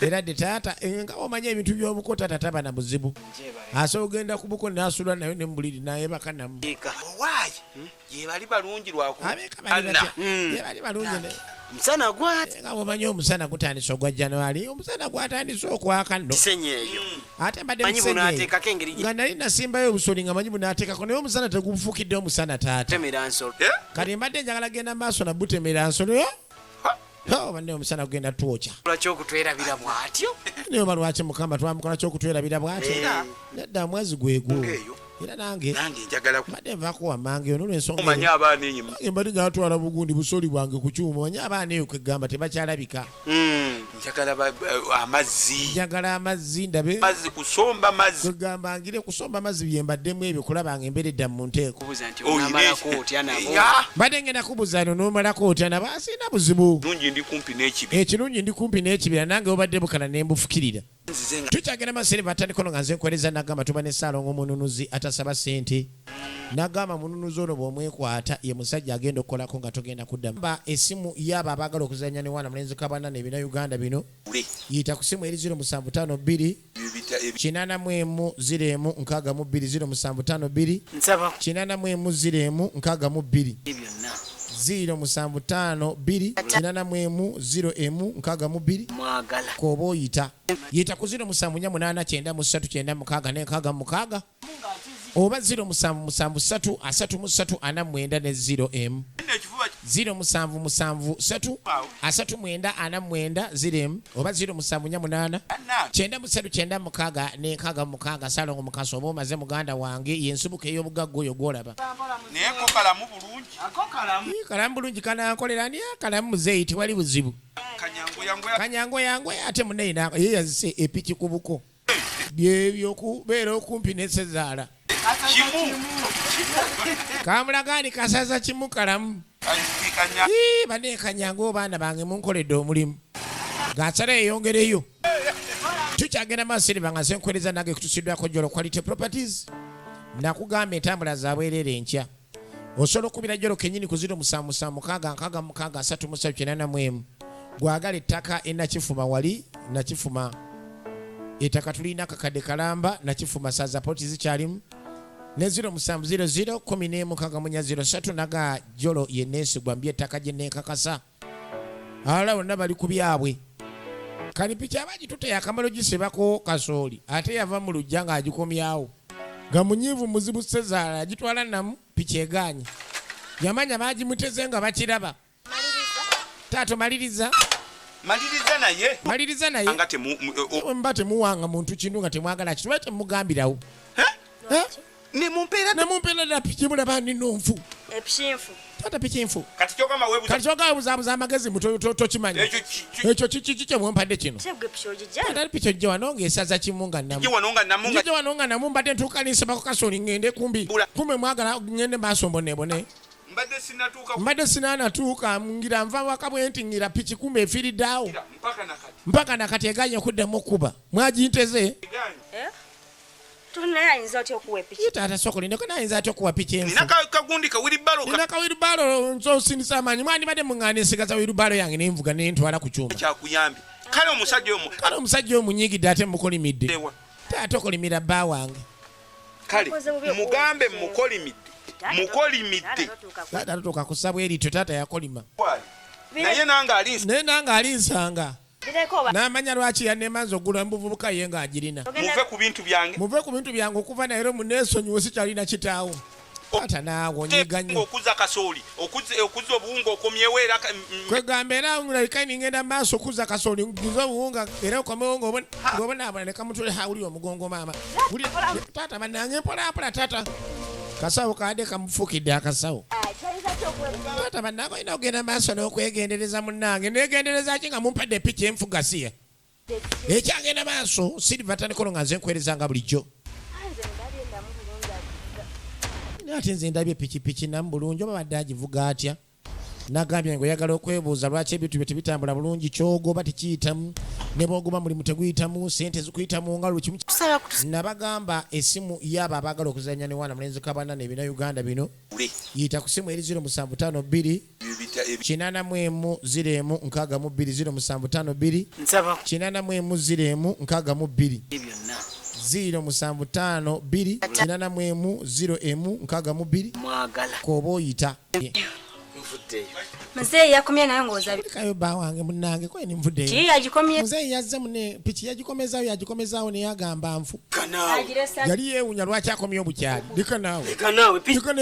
era dde taata nga omanya ebintu by'obuko taata taba na buzibu asobola ogenda ku buko n'asulwa nayo ne mubuliri nayebaka namu yebali balungi yebali balungi musana gwati nga bw'omanyi omusana gutandise ogwa January omusana gwatandise okwaka nno ate mbadde nga nali nasimbayo obusoli nga manyi bunaateekako naye omusana tegufukidde omusana taata kati mbadde njagala genda maaso na butemera nsolo banne omusana gugenda twokya lwaki okutwerabira bwatyo naye oba lwaki mukama twamukola kyokutwerabira bwatyo nedda mwezi gwegwo era nange njagala mbadde nvaako wamange ono lwensonga omanye abaana enyuma mbadde njatwala bugundi busoli bwange ku kyuma omanye abaana eyo kwegamba tebakyalabika njagala amazzi ndabe kwegamba ngire kusomba amazzi byembaddemu ebyo kulabanga embeera edda mu nteeko mbadde ngenda kubuuza eno n'omalako otya nabo asina buzibu ekirungi ndi kumpi n'ekibira nange obadde bukana ne mbufukirira tukyagenda masere batandikono nga nze nkwereza nagamba tuba ne Saalongo omununuzi atasaba ssente nagamba mununuzi ono bw'omwekwata ye musajja agenda okukolako nga togenda kuddamu esimu y'abo abaagala okuzanya ne wana mulenzi kabana ebina Uganda bino yita ku simu eri 0752 840 0752 840 0752 koba oyita yita ku 07899396 oba 07733349 07733949 oba 07899396 Saalongo Mukaso oba omaze muganda wange yensibuka ey'obugagga oyo gwolaba kalamu bulungi kanankolera ani kalamu muzeeyi tewali buzibu kanyango yangwe ate munayina yeyazise epiki ku buko byebyokubeera okumpi ne Sezaala kamulagaani kasaza kimu kalamu bane kanyango baana bange munkoledde omulimu gaasala eyongereyo tukyagenda masiri banga senkwereza nage kutusiddwako Jolo Quality Properties nakugamba entambula zabwerere enkya osobola okubira Jolo kenyini ku 0776633784 gwagala ettaka enakifuma wali nakifuma ettaka tulina kakadde kalamba nakifuma saza poti zikyalimu ne 0700110603 naga Jolo yeneesigwa mbye ettaka gye neekakasa ala bonna bali ku byabwe kani picha abagituta yakamalo gisebako kasooli ate yava mu lujja ng'agikomyawo nga munyiivu muzibu Sezaala agitwala namu picha eganye yamanya baagimuteze nga bakiraba taato maliriza naye mba temuwanga muntu kintu nga temwagala kitu bate mugambirawo nemumpeera dda piki mulaba ninonfu tata piki nfu kati kyogama webuzabuza amagezi tokimanya ekyo kiki kyemwempadde kino tata piki ojje wano ng'esaza kimu nga namu mbadde ntuukaniisibako kasooli ngende kumbi mwagala ngende maaso mbonebone mbadde sinanatuuka ngira nva waka bwenti ngira piki kumbe efiiriddeawo mpaka nakati eganye okuddamu okuba mwaginteze taata sokoli ndeko nayinza atya okuwa piki enfu nina kawiribalo nsosindisa amaanyi mwandibadde muŋŋaana ensigaza wiribalo yange nenvuga nentwala ku kyuma kale omusajja omunyigidde ate mukolimidde taata okolimira bba wange kale mugambe mukolimidde taata totuuka kusaba erityo taata yakolima naye nange alinsanga n'amanya lwaki yanemanza ogula embuvubuka ye ng'agirina muve ku bintu byange okuva naye muneesonyiwe sikyalina kitaawo taata naawe onyiga nnyo okuza kasooli okuza obuwunga okomyewo era kwegamba era nalika ningenda maaso okuza kasooli ngiza obuwunga era okomewo ng'obonaabona ne kamutule hawulira omugongo maama taata bannange mpolampola taata kasawo kadde kamufukidde akasawo taata bannange olina ogenda maaso n'okwegendereza munnange negendereza ki nga mumpadde epiki enfugasiya ekyagenda maaso Silver Tanikono nga nze nkwerezanga bulijjo ate nze ndabye pikipiki namu bulungi oba badde agivuga atya nagambye ngo yagala okwebuuza lwaki ebintu bye tebitambula bulungi kyogoba tekiyitamu ne bwogoba mulimu teguyitamu sente zikuyitamu nga lukimu. Nabagamba esimu yaba abagala okuzanya ne wana mulenzi kabana ne bina Uganda bino yita ku simu eri 0752 840 072 840 072 07520 mwagala koba oyita Mzee yakomye nayo ngoza kayo ba wange munange ko ni mvude ki yagikomye mzee yazze mune pichi yagikomezayo ne yagamba nfu yali yewunya lwaki akomye obukyali dika nawe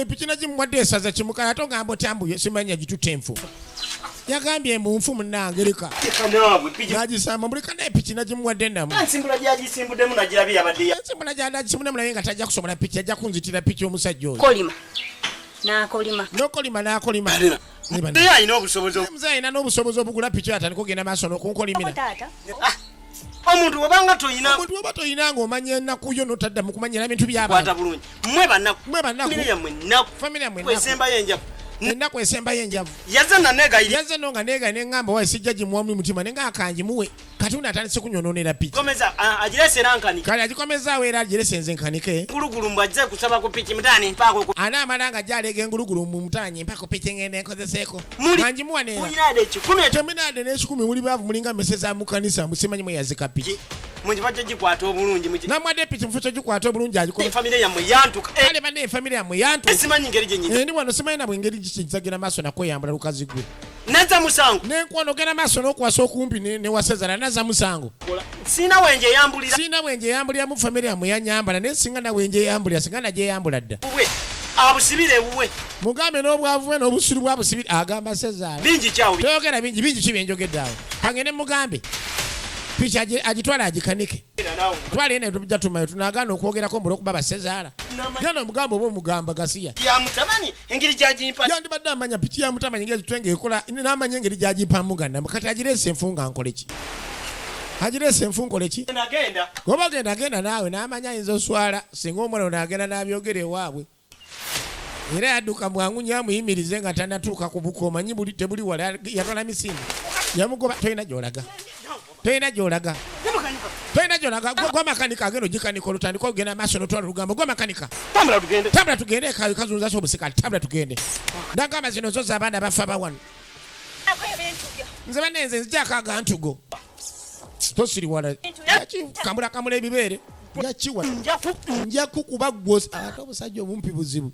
pichi najimwadde esaza kimuka yatongambo tambuye simanya gitute nfu yagambye munfu munange lika nagisamba mulika ne pichi najimwadde ndamu nsimbula gyagisimbudemu nagirabi yabadde nsimbula gyagisimbudemu naye nga tajja kusobola pichi ajja kunzitira pichi omusajja oyo kolima Naye alina obusobozi. Mzee alina n'obusobozi obugula pichi atandika okugenda maaso n'okunkolimira. Omuntu wabanga toyina. Omuntu waba toyina ng'omanya ennaku yo n'otadda mu kumanyira ebintu by'abantu. Kwata bulungi. Mmwe bannaku. Famire yammwe nnaku. Kwesembayo enjavu. Ennaku esembayo enjavu. Yazze na negayiri. Yazze no nga negayiri n'engamba wayi sijja gimuwa mu mutima ne ng'akangi muwe. Katonda atandise kunyonoonera pichi. Komeza agirese nkanika. Kale agikomezaawo era agirese nze nkanike. Ngulugulu mbajja kusaba ku pichi mutaani mpaako. Anaamala nga gyaleega engulugulu mu mutaanyi mpaako pichi ngende nkozeseeko. Kangimuwa neera. Mulinade ekikumi. Teminade n'ekikumi muli baavu mulinga mmese za mu kanisa musimanyi mweyazika pichi. Munjibajja gikwata obulungi muki. Namwadde pichi mufo gikwata obulungi agiko. Famire yammwe yantuka. Kale banne famire yammwe yantuka. Simanyi ngeri gyenyini. Ndi wano simanyi nabwe engeri gikizagira maaso nakweyambula lukazi gwe. Naza musango. Nenkwano gena maaso n'okuwasa okumpi ne wasezala naza musango. Sina wenje yambulira. Sina wenje yambulira mu famire yammwe yanyambala ne singa na wenje yambulira singa na gye yambula dda. Abusibire wuwe. Mugambe n'obwavu n'obusiru bwabusibire agamba sezaala. Bingi kyawo. Toyogera bingi kibenjogedde awo. Pangene mugambe. Pichi agitwala agikanike. Twali ene tujja tumayo tunagaana okwogerako mbula okuba basezaala. Gana omugambo oba omugamba gasiya. Ya mutabani engeri gyagimpa. Yandibadde amanya pichi ya mutabani engeri twenge ekola n'amanya engeri gyagimpa muganda. Kati agirese enfunga nkole ki? Agirese enfunkole ki? Nagenda. Goba genda naawe n'amanya ayinza oswala singa omwana n'agenda n'abyogera ewaabwe. Era yadduka bwangu nnyo amuyimirize nga tannatuuka ku buko omanyi buli tebuli wala yatwala misinde. Yamugoba toyina gy'olaga. Gwa makanika agenda ogikanika olutandika ogenda maaso n'otwala olugambo gwa makanika. Tambula tugende kazunza so obusikali tambula tugende. Ndagamba zino zo z'abaana bafa bawano. Nze banenze nzijako agantugo. Tosiri wala. Kamula ebibeere. Nja kukuba gwosi ate obusajja obumpi buzibu.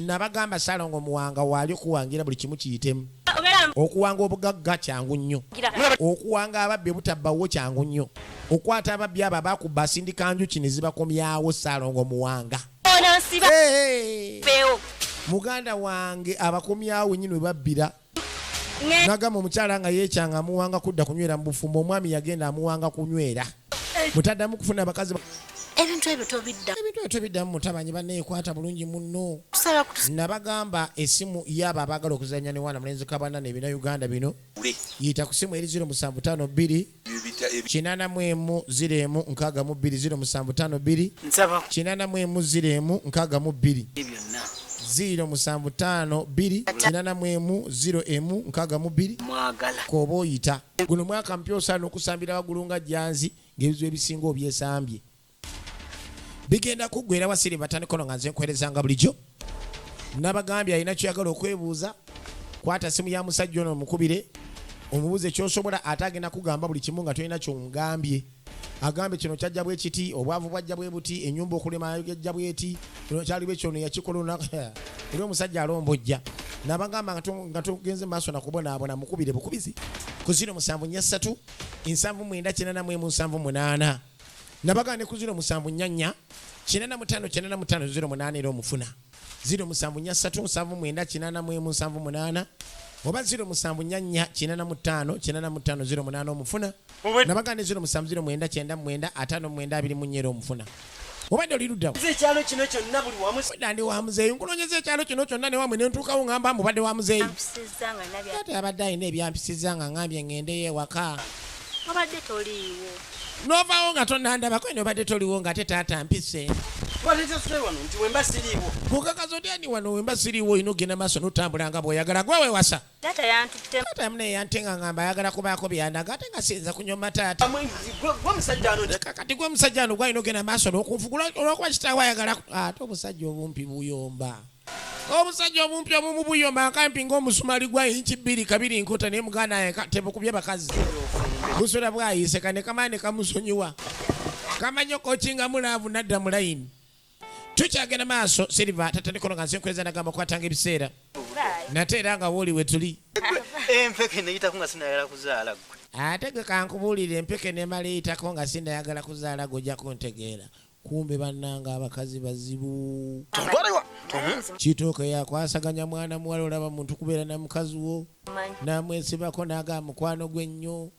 Nabagamba Salongo Muwanga waali okuwangira buli kimu kiyitemu. Okuwanga obugagga kyangu nnyo. Okuwanga ababbi butabbawo kyangu nnyo. Okwata ababbi abo abakubba asindika njuki ne zibakomyawo Salongo Muwanga. Muganda wange abakomyawo nnyini we babbira. Nagamba omukyala nga yeekyanga amuwanga kudda kunywera mu bufumbo omwami yagenda amuwanga kunywera. Mutaddamu kufuna abakazi ebintu ebyo tobiddamu mutabanyi banneekwata bulungi munno. Nabagamba esimu yaba abagala okuzanya ne wana mulenzi kabana ne bina Uganda bino yita ku simu eri 0752 840 072 840 07520 mwagala koba oyita. Guno mwaka mpya osaana okusambira waggulu nga jjanzi ng'ebizibu ebisinga obyesambye. Bigenda kuggwera wasiri batandikono nga nze nkwerezanga bulijjo. Nabagambye alina ky'ayagala okwebuuza. Kwata simu ya musajja ono omukubire. Omubuuze ky'osobola ate agenda kugamba buli kimu nga tolina ky'omugambye. Agambe kino kyajja bwe kiti, obwavu bwajja bwe buti, ennyumba okulema yajja bweti, kino kyali bwe kyono yakikola era omusajja alombojja. Nabagamba nga tugenze maaso nakubonaabona mukubire bukubizi ku 0743 79978. Nabagamba ne ku 0744 955 era omufuna 0743 oba 0744 omufuna. Nabagamba 070999 omufuna. Obadde oli luddawo. Ekyalo kino kyonna buli wamu. Ndi wa muzeeyi nkunoonyeza ekyalo kino kyonna ne wamwe ne ntuukawo ngamba mubadde wa muzeeyi. Ate abadde alina ebyampisizza nga ngambye ngendeyo ewaka. obadde toliiwo. Novaawo nga tonnandabako eno obadde toliwo nga ate taata mpise. Waleta sule wano nti wemba siriwo. Kukakaza oti ani wano wemba siriwo inogenda maaso n'otambula nga bw'oyagala gwe weewasa. Taata yantutte. Taata mune yantenga ngamba ayagala kubaako byandaga ate nga siyinza kunyoma taata. Gwe musajja ano kati gwe musajja ano gwalina ogenda maaso n'okunfugula olwokuba kitaawe ayagala ate obusajja obumpi buyomba. Omusajja omumpi omumu buyomba nkampi ng'omusumali gwa inchi 2 2 nkota naye muganda tebukubye bakazi. Busula bwayise kane kamane kamusonyiwa. Kamanyo kokinga mulaavu nadda mu layini. Tukyagenda maaso Silver tatandikono nga nsenkweza nagamba kwatanga ebiseera. Nate era nga wooli we tuli. Empeke neyitako nga sinayagala kuzaala gwe. Ate gwe kankubuulira empeke nemala eyitako nga sinayagala kuzaala gojja kuntegeera. Kumbe bannanga abakazi bazibu. Kitooke yakwasaganya mwana muwala olaba muntu kubeera na mukazi wo. Namwesibako n'agamba mukwano gwe nnyo.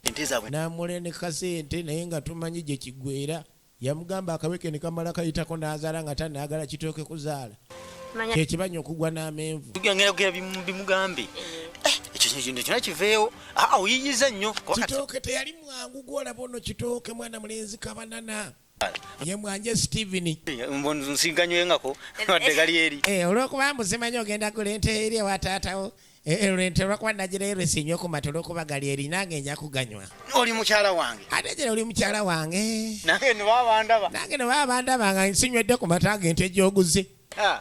Namule ne kasente naye nga tumanyi gye kiggweera. Yamugamba akaweke ne kamala kayitako n'azaala nga tanaagala kitooke kuzaala. Kyekibanya okugwa n'amenvu. Tugangera kugera bimugambe. Ekyo kintu kyonna kiveewo. Oyiyiza nnyo. Kitooke teyali mwangu gwolaba ono kitooke mwana mulenzi kabanana. Ye mwanje Steven. Mbonu nsinkanyweengako wadde gali eri. Olwokuba mbuzimanyi ogenda kulente eri ewa taatawo. Lente olwokuba nagireyo esinyo ku mata olwokuba gali eri nange nja kuganywa. Oli mukyala wange. Ate gye oli mukyala wange. Nange ne babandaba. Nange ne babandaba nga nsinywedde ku mata g'ente gy'oguze.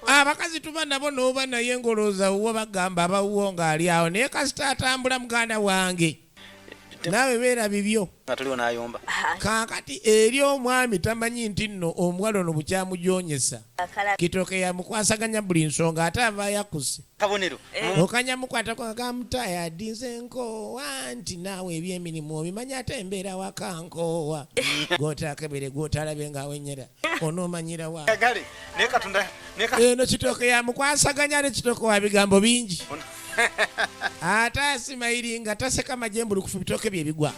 Abakazi tuba nabo n'oba naye ngolooza wuwo bagamba abawuwo ng'ali awo naye kasita atambula muganda wange. Nawe beera bibyo. Ataliwo n'ayomba. Kaakati eri omwami tamanyi nti nno omuwala ono bukyamujoonyesa. Kitooke yamukwasaganya buli nsonga ate ava yakuse. Kabonero. Okanyamukwatako akamutaya adinze nkoowa nti naawe ebyemirimu obimanyi ate embeera waka nkoowa. Gw'otaakebere gw'otalabe ng'awenyera onoomanyira wa. Gale naye Katonda eno Kitooke yamukwasaganya ne Kitooke wa bigambo bingi. Ate asimayiri nga taseka majembulu kufu bitooke bye bigwa.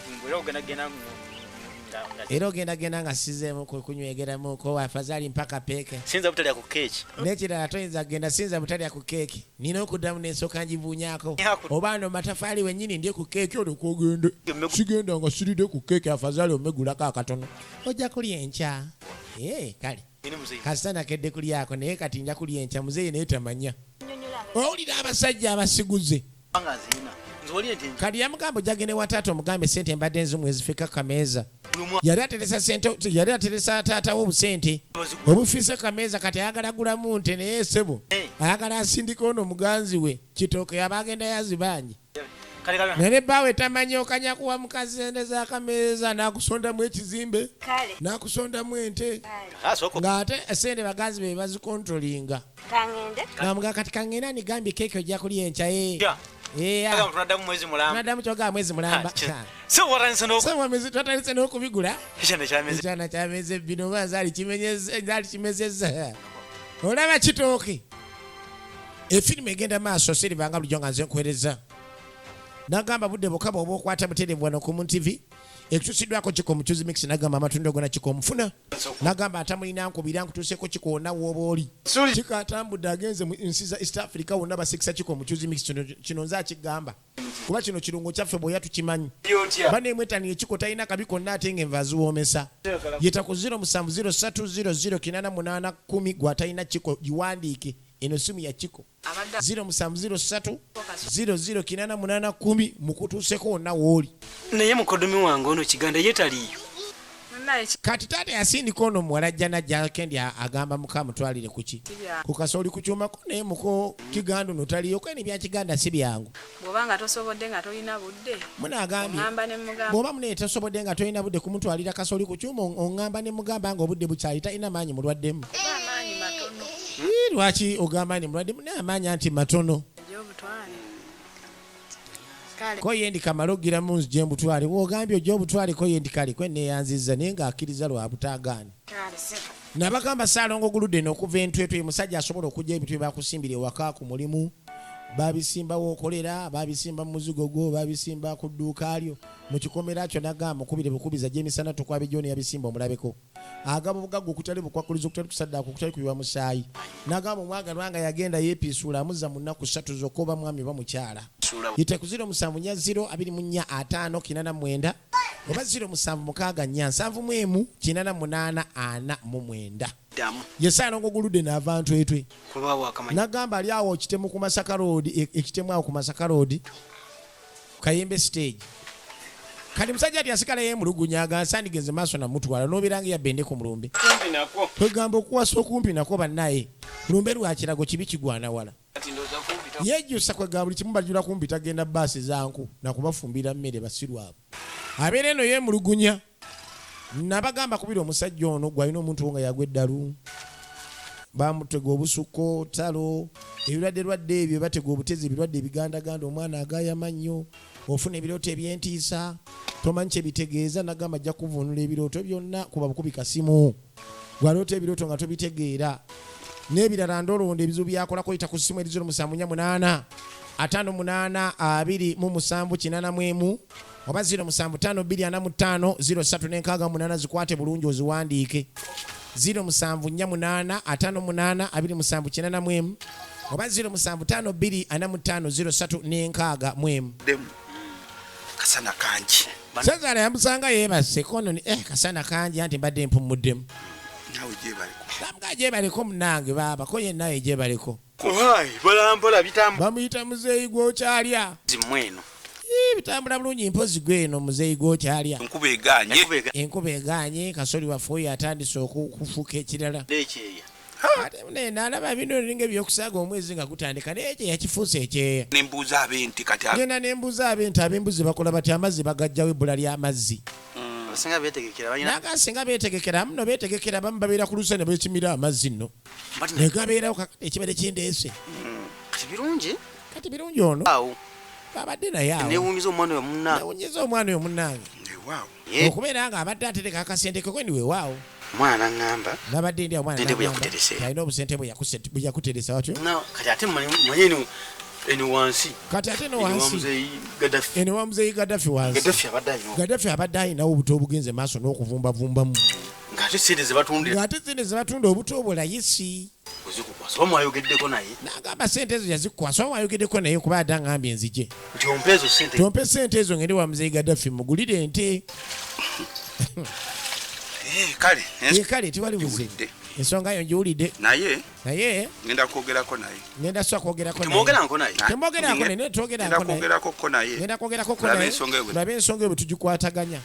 Era ogenda nga sizeemu kunywegeramu ko afadhali mpaka peke. Sinza butalya ku keeki. Nekirala toyinza genda sinza butalya ku keeki. Nina okuddamu n'ensooka ngivuunyaako. Oba no matafaali wennyini ndye ku keeki olyoka ogende. Sigenda nga siridde ku keeki afadhali omegulako akatono. Ojja kulya enkya. Kale. Kasita nakedde kulyako naye kati nja kulya enkya muzeeyi naye tamanya. Owulira abasajja abasiguze. Kali yamugamba ojjagende wa taata omugambe sente mbadde nzimu ezifika kameeza. Yali ateresa taatawo obusente obufiise kameeza kati ayagala gulamu nte naye sebo ayagala asindika ono muganzi we Kitooke yaba agenda yazibanyi. Naye bbaawe tamanyi okanyakuwa mukazi ende za kameeza n'akusondamu ekizimbe n'akusondamu ente ng'ate sente baganzi be bazikontrolinga. Namugaa kati kangenda nigambye keeki ojja kulya enkya Nadamu kyoga mwezi mulamba. Twatandise n'okubigula. Ekyana kyameze bino oba zaali kimezezza. Olaba Kitooke. Efirimu egenda maaso Silver nga bulijjo nga nze nkuweereza. Nagamba budde bwokka bw'oba okwata butereevu wano ku TV. Ekutuusiddwako Kiko Muchuzi Mix nagamba amatunda gona Kiko mufuna. Nagamba atamulina nkubira nkutuuseko Kiko wonna w'oba oli. Kiko atambudde agenze mu nsi za East Africa wonna basikisa Kiko Muchuzi Mix kino nze akigamba. Kuba kino kirungo kyaffe bw'oya tukimanyi. Baneemwetaniye Kiko talina kabi konna ate ng'enva aziwoomesa. Yeta ku 0703008810 gw'atalina Kiko giwandiike. Eno simu ya Kiko 0703008810 mukutuuseko wonna w'oli. Naye mukoddomi wange ono kiganda ye taliyo. Kati taata yasindika ono muwala ajja najja kendi agamba muka mutwalire kuki ku kasooli kukyumako naye muko kiganda ono taliyo kwene bya kiganda si byangu. Bw'obanga tosobodde nga tolina budde munagambye bw'oba mune tosobodde nga tolina budde kumutwalira kasooli ku kyuma oŋŋamba ne mugamba nga obudde bukyali talina maanyi mulwaddemu. Lwaki ogamba ni mulwaddemu naye amaanyi anti matono. Ko yendi kamalo giramu nzije mbutwale wogambye ojja obutwale ko yendi kali kwe neyanziza naye ng'akkiriza lwa butaagaani. Nabagamba Ssaalongo guludde n'okuva entwetwe musajja asobola okujja ebintu bye bakusimbira ewaka ku mulimu babisimba w'okolera babisimba mu muzigo gwo babisimba ku dduuka lyo mu kikomera kyo nagamba mukubire bukubiza gyemisana tukwabe gyoni yabisimba omulabeko agaba obugagga okutali bukwakuliza okutali kusaddaaka okutali kubiba musaayi nagamba omwagalwa nga yagenda yeepiisuula amuzza mu nnaku 3 zokka oba mwami oba mukyala yite ku 0740254849 oba 0764 781 849. yesaana ngoguludde n'avantu etwe kubawo akamanyi nagamba ali awo ekitemu ku Masaka Road ekitemu awo ku Masaka Road Kayembe stage kati musajja ati asikala yemulugunya agansandigenze maaso namutwala n'obeeranga yabende ku mulumbe kwegamba okuwasa okumpi nako bannaye lumbe lwakirago kibi kigwana wala yejjusa kwegamba buli kimu bajula kumpi tagenda baasi zanku nakubafumbira mmere basirwabo abeera eno yemulugunya nabagamba kubira omusajja ono gwalina omuntu nga yagwa eddalu bamutega obusukko talo ebirwadde ebyo batega obutezi ebirwadde ebigandaganda omwana agaya mannyo ofuna ebirooto ebyentiisa tomanyi kyebitegeeza nagamba ajja kuvunula ebirooto byonna kuba bukubi kasimu gwaloota ebirooto nga tobitegeera n'ebirala ndolonda ebizibu byakolako yita ku ssimu eriziro 748 58 oba 075245 zikwate bulungi oziwandiike 0748 oba 075245 kasana kanji Sazala yamusanga yebase kono kasana kanji anti mbadde mpumuddemu nawe jebaliko Tamga jebaliko munange baba ko yenna yejebaliko Wai balambola bitambo bamuyita muzeyi gwokyalya zimweno bitambula bulungi mpozi gweno muzeyi gwokyalya enkuba eganye kasoli waffe yatandise okufuuka ekirala nekyeya ate nalaba bino linga ebyokusaaga omwezi nga gutandika nekye yakifuusa ekyeya nembuuza abenti kati genda nembuuza abenti ab'embuzi bakola bati amazzi bagajjawo ebbula ly'amazzi abasinga beetegekera balina nagasinga beetegekera muno beetegekera abamu babeera ku lusa ne beekimira amazzi nno ne gabeerawo ekibere kindeese kati birungi ono awo babadde naye awo newunyiza omwana oyo munnange newunyiza omwana oyo munnange okubeera nga abadde atereka akasente ke kwendi weewaawo omwana ngamba nabadde ndi omwana alina obusente bwe yakuteresa watyo kati ate manyini eni wansi kati ate no wansi eni wa muzeyi Gaddafi wansi Gaddafi abadde ayinawo obuto obugenze maaso n'okuvumbavumbamu ng'ate sente ze batunda obuto obulayisi ozikukwasa oba mwayogeddeko naye n'agamba sente ezo yazikwasa oba mwayogeddeko naye kuba adda ngambye enzije nti ompe ezo sente tompe sente ezo ngende wa muzeyi Gaddafi mugulire ente kale tiwali buzibu ensonga yo njiwulidde naye ngenda kwogerako naye ngenda swa kwogerako naye temwogerako naye twogerako naye ngenda kwogerako naye labe ensonga eyo tugikwataganya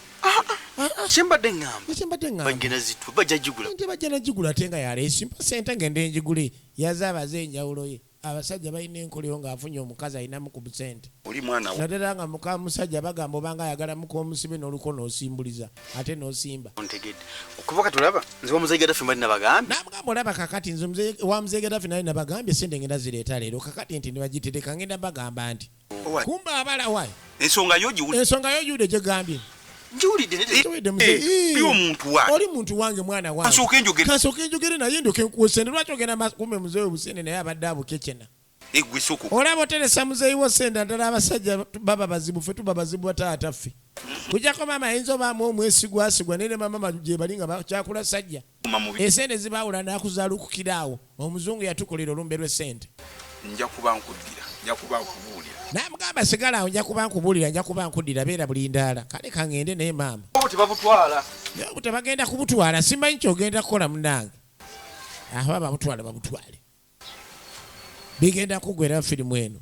kyembadde ngamba bagenda zitwe bajja jigula nti bajja najigula ate nga yaleesi mpa sente ngende njigule yazaabaze enjawulo ye abasajja balina enkolero ng'afunye omukazi alinamu ku busente naddala nga muka musajja bagamba obanga ayagala muka omusibe n'oluko n'osimbuliza ate n'osimba ontegedde okuva katulaba nze wa muzeyi Gaddafi mbali nabagambye namugamba olaba kakati nze wa muzeyi Gaddafi nali nabagambye sente ngenda zireeta leero kakati nti nebagitereka ngenda bagamba nti kumba abala wayi ensonga yo giwulidde gye gambye oli muntu wange mwana wange kasooka enjogere naye ndoke nkuwesende lwaki ogenda kumbe muzeeyi obusende naye abadde abukekena olaba oteresa muzeeyi wo sende ndala abasajja baba bazibu ffe tuba bazibu taata ffe kujjako maama ayinza obaamu omwesigwasigwa naye ne mama gye bali nga bakyakula sajja esente zibaawula n'akuzaalukukira awo omuzungu yatukolera olumbe lw'esente nja kuba nkubuulira namugamba sigala awo nja kuba nkuddira beera buli ndaala kale kangende naye maama obuti bagenda kubutwala simanyi kyogenda kukola munange aba babutwale bigenda kugwera firimu eno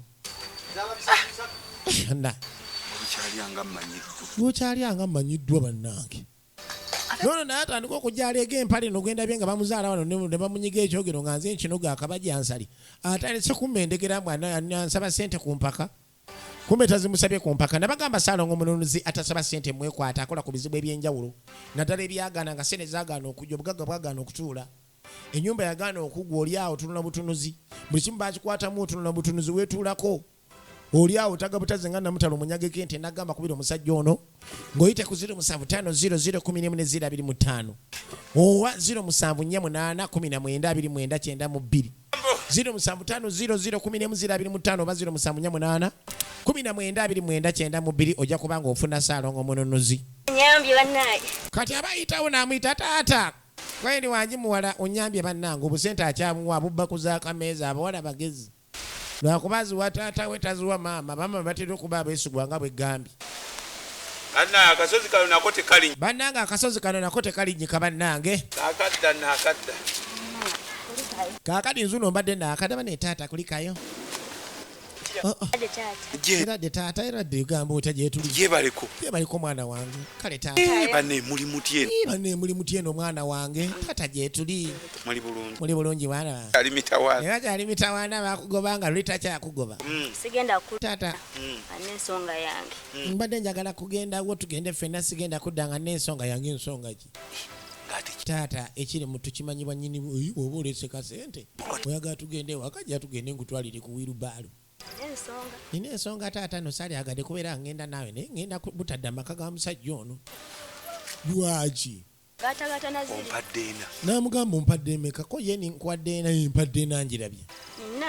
bwokyalyanga mmanyiddwa bannange nono naye atandika okujaleega empale nogenda bye nga bamuzaala wano ne bamunyiga ekyogero nga nze nkinoga akabajansali atandise kummendekera mbwanansaba sente ku mpaka kumbe tazimusabye ku mpaka nabagamba Saalongo omununuzi atasaba sente mwekwata akola ku bizibu ebyenjawulo naddala ebyagaana nga sente zagaana okujja obugagga bwagaana okutuula ennyumba yagaana okugwa oli awo tunula butunuzi buli kimu bakikwatamu otunula butunuzi weetuulako oli awo tagabutaze nga namutalo munyageko ente nagamba kubira omusajja ono ng'oyite ku 0750140225 owa 0748192992 0750140225 oba 0748192992 ojja kubanga ofuna Saalongo omununuzi nyambye bannaye kati abayitawo n'amuyita taata kweni wangi muwala onyambye bannange obusente akyamuwa bubba kuzaakameeza abawala bagezi lwakubazi wa taata we taziwa maama bama batera okuba abeesigwa nga bwe gambye bannange akasozi kano nako tekalinyika bannange taatayo. Kaakati nzuno mbadde naakadaba ne taata kulikayo. Ade taata. Era de taata era de gamba otya gye tuli. Yebaleko mwana wange. Kale taata. Banne muli mutyeno. Banne muli mutyeno mwana wange. Taata gye tuli. Muli bulungi bwana. Ali mitawana. Era ali mitawana bakugobanga lita kyakugoba. Sigenda ku Taata. N'ensonga yange. Mbadde njagala kugenda wo tugende ffenna sigenda kuddanga n'ensonga yange ensonga ki. Taata ekiri mu tukimanyibwa nnyini oba olese kasente. Oyagala tugende ewaka jja tugende ngutwalire ku wirubaalo. Nina ensonga taata no sali agadde kubeera ngenda naawe naye ngenda butadde amaka ga musajja ono. Lwaki? Gata naziri. Ompaddeena. Namugamba ompadde emeka ko ye nkwaddeena empaddeena njirabye.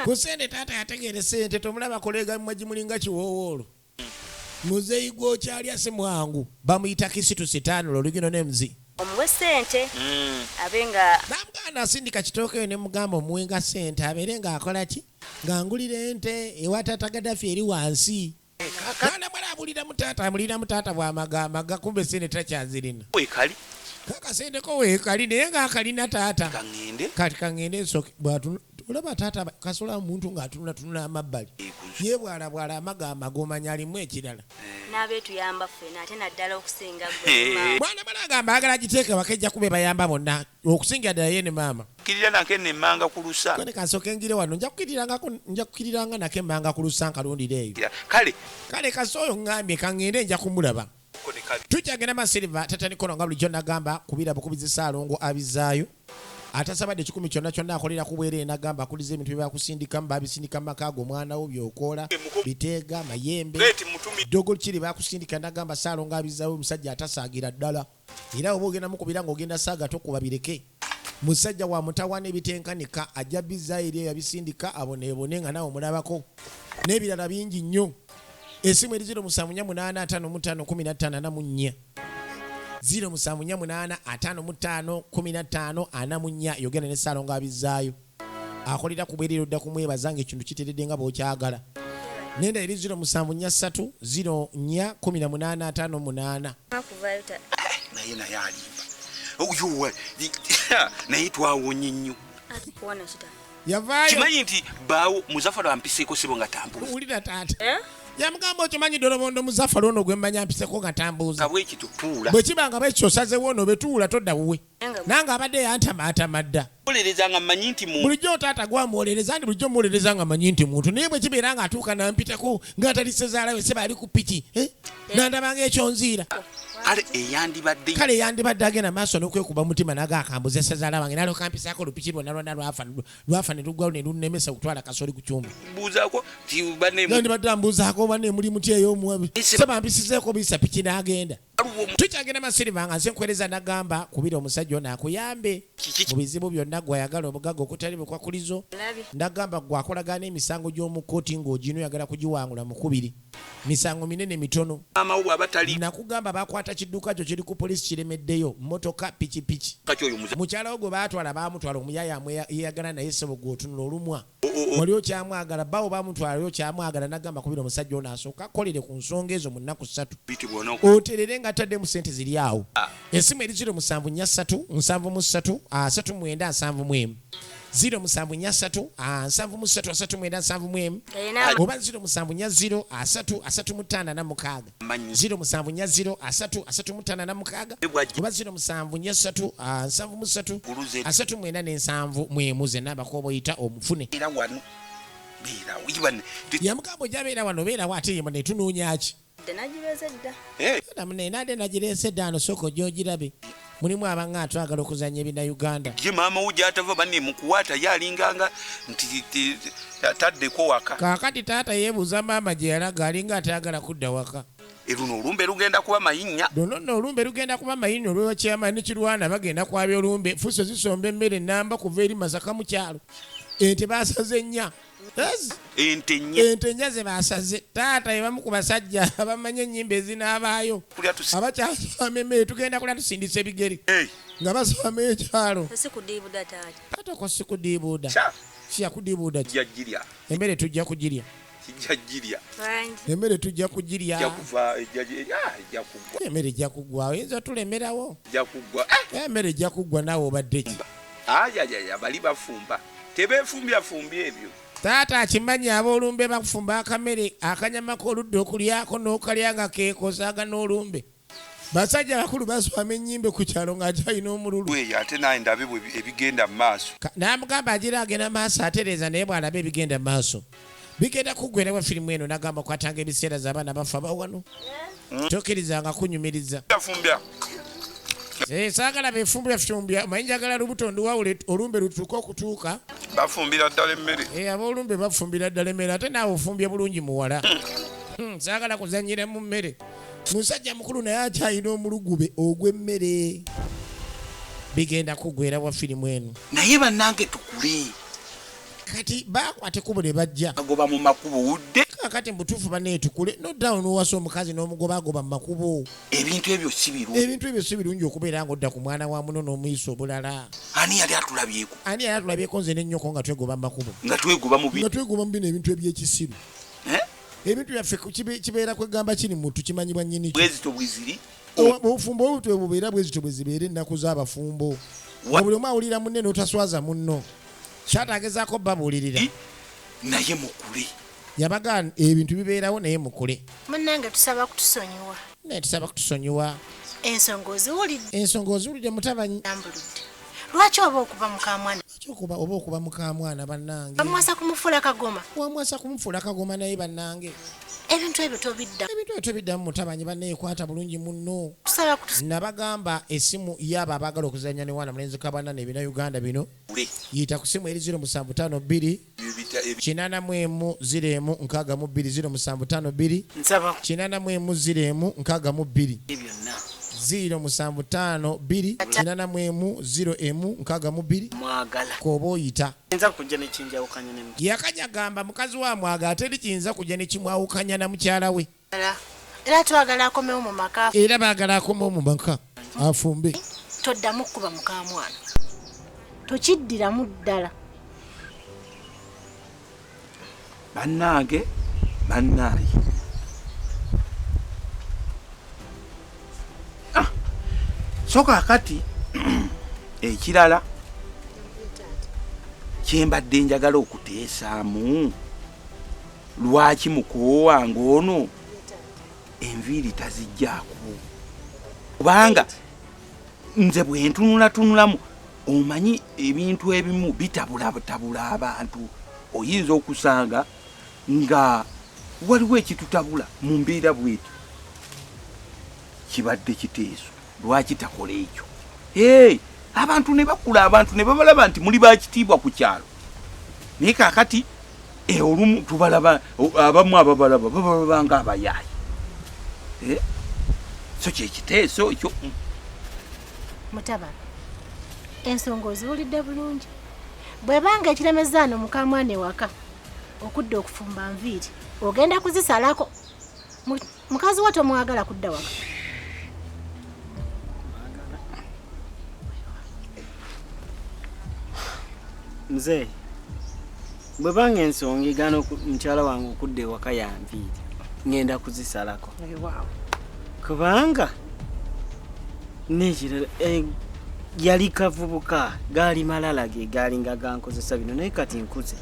Ku sente taata yategeere sente tomulaba kolega mmwe gimulinga kiwoowoolo. Muzeeyi gw'okyalya si mwangu bamuyita kisitu sitaano lolugino n'emuzi. Omuwe sente abenga namuganda asindika kitookeyo ne mugamba omuwenga sente abeere ng'akola ki ng'angulira ente ewa taata Gaddafi eri wansi. Kana mwala amulira mutaata bw'amagamaga kumbe sente takyazirina. Weekali. Kakasente ko weekali naye ng'akalina taata. Kangende. Kati kangende nsooke olaba taata kasola muntu ng'atunula amabbali. Ye bwala amagama g'omanya alimu ekirala. n'abeetuyamba ffena ate naddala okusinga gwe. Mwana balagamba agala giteeke bakejja kube bayamba bonna okusinga ddala ye ne maama. Kirira nake nemmanga ku lusa. Kone kansooke ngire wano nja kukiriranga nako emmanga ku lusa nkalundira eyo. Kale kasooyo ngambye kangende nja kumulaba. Tujjagenda Masiliva tatanikono nga bulijjo nagamba kubira bukubizi Saalongo abizaayo. Atasabadde 10 kyonna akolera kubwere nagamba akuliza ebintu bye bakusindikamu babisindika makago omwana wo byokola biteega mayembe dogo kiri bakusindika nagamba Saalongo abizaayo omusajja atasaagira ddala. Era oba ogenda mukubira ng'ogenda saaga tokuba bireke. Musajja wa mutawana ebitenkanika ajja bizaayo eri yabisindika aboneebone nga nawe omulabako n'ebirala bingi nnyo. Esimu eri 0785551544 0785551544 yogera ne Saalongo abizaayo akolera kubwerero dda kumwebaza ng'ekintu kiteredde nga bw'okyagala. Nenda eri 0785041858 naye alimba oyo naye twawonye nnyo yavaayo kimanyi nti baawo Muzaffalo ampiseeko sibo nga tambuza owulira taata yamugamba okimanyi dolobondo Muzaffalo ono gwe mmanya ampiseko nga tambuuza bwe kibanga bwekyo osazewo ono bettuula todda wuwe nange abadde yantamaatama dda olerezanga mmanyi nti muntu bulijjo taata gwamuwolereza ndi bulijjo muwolereza nga manyi nti muntu naye bwe kibeera ng'atuuka nampitako ng'atali sezaalawe seba ali ku piki nandabanga ekyonziira kale eyandibadde agenda maaso n'okwekuba mutima nagaakambuza sezaala wange nalyoka ampisaako olupiki lwonna lwonna lwafa ne luggwawo ne lunnemesa okutwala kasooli ku kyuma ndibadde ambuuzaako banne muli muti ey'omuwabi seba mpisizeeko biyisa piki n'agenda. Tukyagenda Masiliva nga nze nkwereza nagamba kubira omusajja ono akuyambe mu bizibu byonna gwayagala obugagga okutali bukwakulizo nagamba gwakolagana emisango gy'omu kkooti ng'ogino yagala kugiwangula mu 2 misango minene mitono nakugamba bakwata kidduka kyo kiri ku poliisi kiremeddeyo motoka pikipiki mukyala wo gwe baatwala baamutwala omuyaya yeyagala naye sebo gw'otunula olumwa wali okyamwagala bawo baamutwala oli okyamwagala nagamba kubira omusajja ono asooka akolere ku nsonga ezo mu nnaku 3 oterere nga ataddemu sente ziri awo. Esimu eri 0743733971 0743733971 oba 07403356 07403356 oba 0740733971 ze nabako oyita omufune. Yamugamba ojabeera wano beerawo ate yemo netunoonya ki nade nagireese ddaano soko gy'ogirabe mulimu abanga atwagala okuzanya ebina Uganda ye maama wo gy'atava banne mukuwaata yalinganga nti taddeko waka kaakati taata yeebuuza maama gye yalaga alinga atayagala kudda waka. Luno olumbe lugenda kuba mayinnya nno olumbe lugenda kuba mayinnya olw'ekyama ne Kirwana bagenda kwabya olumbe fuso zisomba emmere namba kuva eri Masaka mu kyalo ente baasaze nnya ente nnya ze baasaze taata ebamu ku basajja abamanya ennyimba ezinaabaayo abakyasoma emmere tugenda kulya tusindisa ebigere nga basoma ekyalo taata ko si kudiibuuda kiya kudiibuuda emmere tujja kugirya emmere tujja kugirya emmere ejja kuggwawo oyinza tulemerawo emmere ejja kuggwa naawe obadde ki bali bafumba tebeefumbya ebyo. Taata akimanyi ab'olumbe bakufumba akamere akanyama k'oludda okulyako n'okalya nga keekosaaga n'olumbe. Basajja bakulu baswama ennyimbe ku kyalo ng'akyalina omululu. Ate naye ndabe ebigenda mu maaso. N'amugamba agira agenda maaso atereeza naye bw'alaba ebigenda mu maaso. Bigenda kuggwera wa firimu eno n'agamba kwatanga ebiseera z'abaana bafa bawano. Tokkirizanga kunyumiriza. Saagala beefumbya omanyi njagala lubuto ndiwawule olumbe lutuuka okutuuka. Bafumbira ddala emmere. Ab'olumbe bafumbira ddala emmere ate naawe ofumbye bulungi muwala. Saagala kuzannyira mu mmere. Musajja mukulu naye akyalina omulugube ogw'emmere. Bigenda kuggwera wa firimu eno. Naye bannange tukule. Kati bakwate kubo ne bajja. Agoba mu makubo wudde. Kakati mbutuufu banne tukule. No down n'owasa omukazi n'omugoba agoba mu makubo. Ebintu ebyo si birungi. Ebintu ebyo si birungi okubeera ng'odda ku mwana wa muno n'omuyisa obulala. Ani yali atulabyeko? Ani yali atulabyeko nze n'ennyoko nga twegoba mu makubo. Nga twegoba mu bino ebintu eby'ekisiru. Ebintu byaffe kibeera kwegamba kiri muntu kimanyibwa nnyini kyo. Bwezito bweziri. Obufumbo obutwe bubeera bwezito bwe zibeera ennaku z'abafumbo. Buli omu awulira munne n'otaswaza munno. Kyatagezaako babuulirira. Naye mukule. Yabaga ebintu bibeerawo naye mukule. Munnange tusaba kutusonyiwa. Naye tusaba kutusonyiwa. Ensonga oziwulidde. Ensonga oziwulidde mutabanyi. Lwaki oba okuba mukamwana? Oba okuba mukamwana bannange. Wamwasa kumufuula kagoma. Wamwasa kumufuula kagoma naye bannange. Ebintu ebyo tobidda. Ebintu ebyo tobiddamu mutabanyi banneekwata bulungi munno. Tusaba nabagamba esimu yabo abaagala okuzannya ne wana mulenzi kabana ebina Uganda bino. Yita ku simu eri 0752 840 062 nsaba 840 062 075 mwagala koba oyita nza kujja ne kinjawukanya ne yakanyagamba mukazi wa mwaga ateri kiyinza kujja ne kimwawukanya na mukyala we era twagala akomewo mu maka era baagala akomewo mu maka afumbe toddamu kuba mukamwana tokiddiramu ddala bannange soka kati ekirala kyembadde njagala okuteesaamu lwaki mukoowa ng'ono enviiri tazijjaako kubanga nze bwe ntunulatunulamu omanyi ebintu ebimu bitabulatabula abantu oyinza okusanga nga waliwo ekitutabula mu mbeera bweti kibadde kiteeso lwaki takola ekyo abantu ne bakula abantu ne babalaba nti muli bakitiibwa ku kyalo naye kaakati olumu tubalaba abamu ababalaba nga abayaayi so kyekiteeso ekyo mutabani ensonga oziwulidde bulungi bwebanga ekiremezaano mukamwana ewaka okudda okufumba nviiri ogenda kuzisalako mukazi wo tomwagala kudda waka mzee bwebanga ensonga igana mukyala wange okudda ewaka ya nviiri ngenda kuzisalako kubanga nekirala yali kavubuka gaali malala ge gaalinga gankozesa bino naye kati nkuze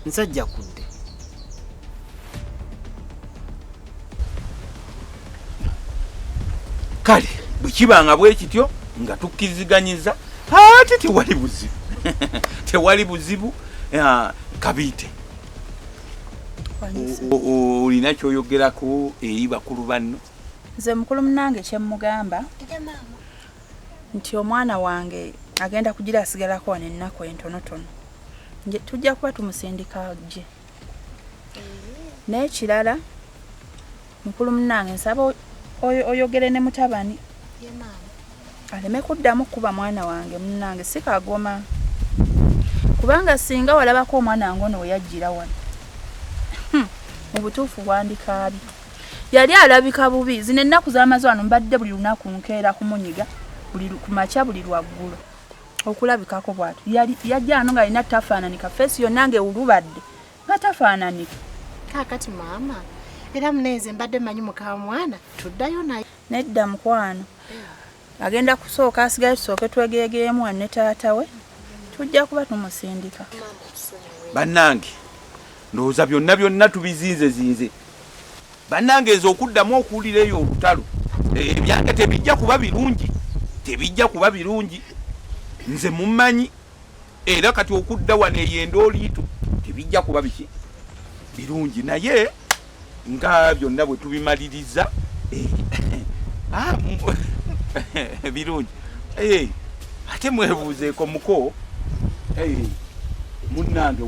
nsajja kudde kale bwe kibanga bwe kityo nga tukkiriziganyiza ate tewali buzibu kabiite olina kyoyogerako eri bakulu banno nze mukulu munange kyemmugamba nti omwana wange agenda kugira asigalako wano ennaku entonotono tujja kuba tumusindika gye n'ekirala mukulu munange nsaba oyogere ne mutabani aleme kuddamu kuba mwana wange munange si kagoma kubanga singa walabako omwana wange ono weyajjira wano mu butuufu wandikaabi yali alabika bubi zino ennaku z'amaze wano mbadde buli lunaku nkeera kumunyiga buli kumakya buli lwaggulu okulabikako bwatu yajja ano ng'alina tafaananika feesi yonna ng'ewulubadde nga tafaananika kaakati maama era muneze mbadde manyi mukamwana tuddayo naye nedda mukwano agenda kusooka asigaye tusooke twegeegeemu wane taata we tujja kuba tumusindika. Bannange ndowooza byonna tubizinze bannange ezo okuddamu okuwulira eyo olutalo ebyange tebijja kuba birungi nze mummanyi era kati okudda wano eyenda oliitu tebijja kuba birungi naye nga byonna bwe tubimaliriza birungi ate mwebuuzeeko muko munnange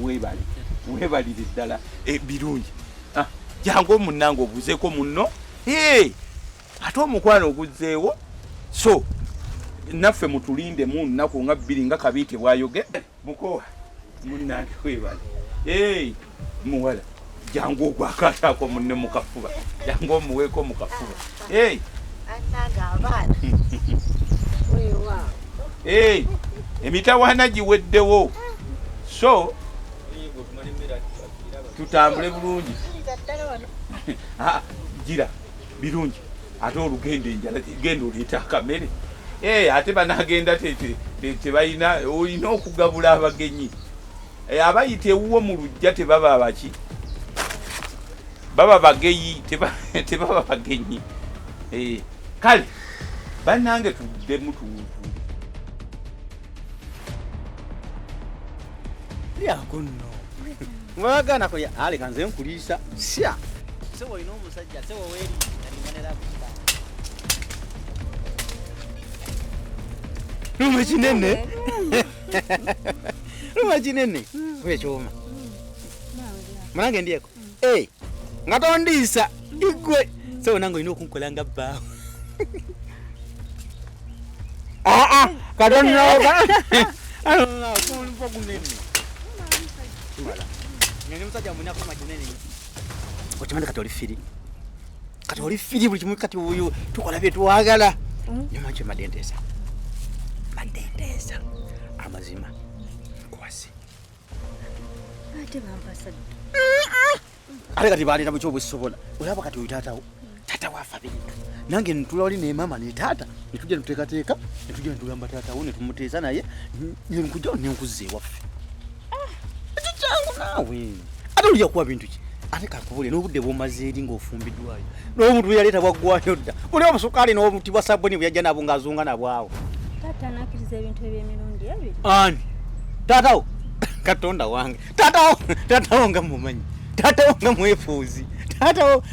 weebalire ddala birungi jangu munnange obuuzeeko munno ate omukwano oguzzeewo so naffe mutulinde mu nnaku nga 2 nga Kabiite bw'ayogedde muko munnange weebale muwala jangu ogwakaataako munne mu kafuba jangu omuweeko mu kafuba emitawaana giweddewo so tutambule bulungi gira birungi ate olugendo enjala genda oleeta akamere ate banagenda tebalina olina okugabula abagenyi abayita ewuwo mu lujja tebaba abaki baba bageyi tebaba bagenyi kale bannange tuddemu lyako nno mwagana ko aleka nze nkuliisa sya sewo ino omusajja sewo weeri alimanera kuba Ruma kinene we choma mwanange ndiyeko nga tondiisa igwe sewo nango ino okunkolanga bbaawo kadonnoba kumva kunene Mala. Nyani msaja muna kama jinene. Ochimanda kati olifiri. Kati olifiri buli kimu kati uyu tukola bye tuwagala. Nyamache madendesa. Amazima. Kwasi. Ate bampasa. Ale kati bali nabucho busobola. Olaba kati uyitata. Tata wafa bintu. Nange ntula oli ne mama ne tata. Nituje ntuteeka. Nituje ntulamba tata une tumuteesa naye. Nkujo nkuze wafe. Nawe ate olya kuwa bintu ki ate kakubule n'obudde bwomaze eri ng'ofumbiddwayo n'omuntu yaleeta bwaggwayo dda oli obusukaali n'obuti bwa sabuni buyajja nabo ng'azunga nabwawo taata anakkiriza ebintu eby'emirundi ebyo ani taatawo katonda wange taatawo nga mumanyi taatawo nga mwefuuzi taatawo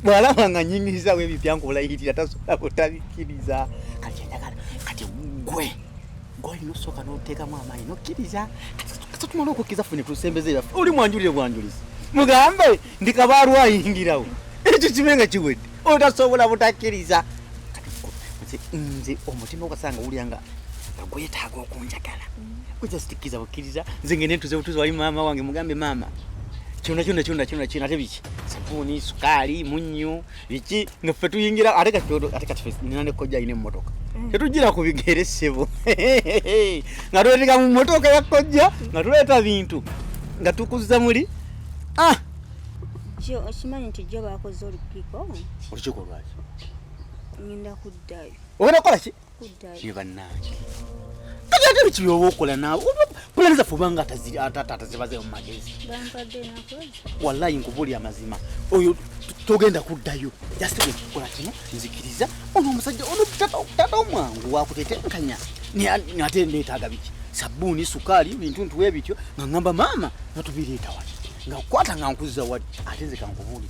bw'alaba nga nnyingirizawo ebyo byankubulayirira tasobola butabikkiriza kati njagala kati gwe olina osooka n'oteekamu amaanyi n'okkiriza tumala okukkiriza fune tusembeze yaffe oli mwanjulire bwanjulizi mugambe ndi kabaalu ayingirawo ekyo kime nga kiwedde otasobola butakkiriza nze omutima okasanga wulya nga gwetaaga okunjagala gweza sitikiriza bukkiriza nze ngende ntuze butuzi wali maama wange mugambe maama kyonna ate biki sabuuni sukaali munnyo biki nga ffe tuyingira ate kati ffe nina ne kojja alina emmotoka tetugira ku bigere ssebo nga tweteeka mu mmotoka ya kojja nga tuleeta bintu nga tukuzza muli okimanyi nti jjo baakoze olukiiko olukiiko lwaki ngenda kuddayo ogenda kukola ki kuddayo ye bannange kati ate biki byoba okola naawe pulani zaffe obanga atazibazeyo mu magezi bampadde nakoze wallahi nkubuli amazima oyo togenda kuddayo jasite kukola kino nzikiriza ono omusajja ono tata omwangu wakutetenkanya ate neetaaga biki sabbuuni sukaali bintu ntuwe bityo nga ngamba maama natubireeta wali nga kwata nga nkuzza wali ate nze kankubuli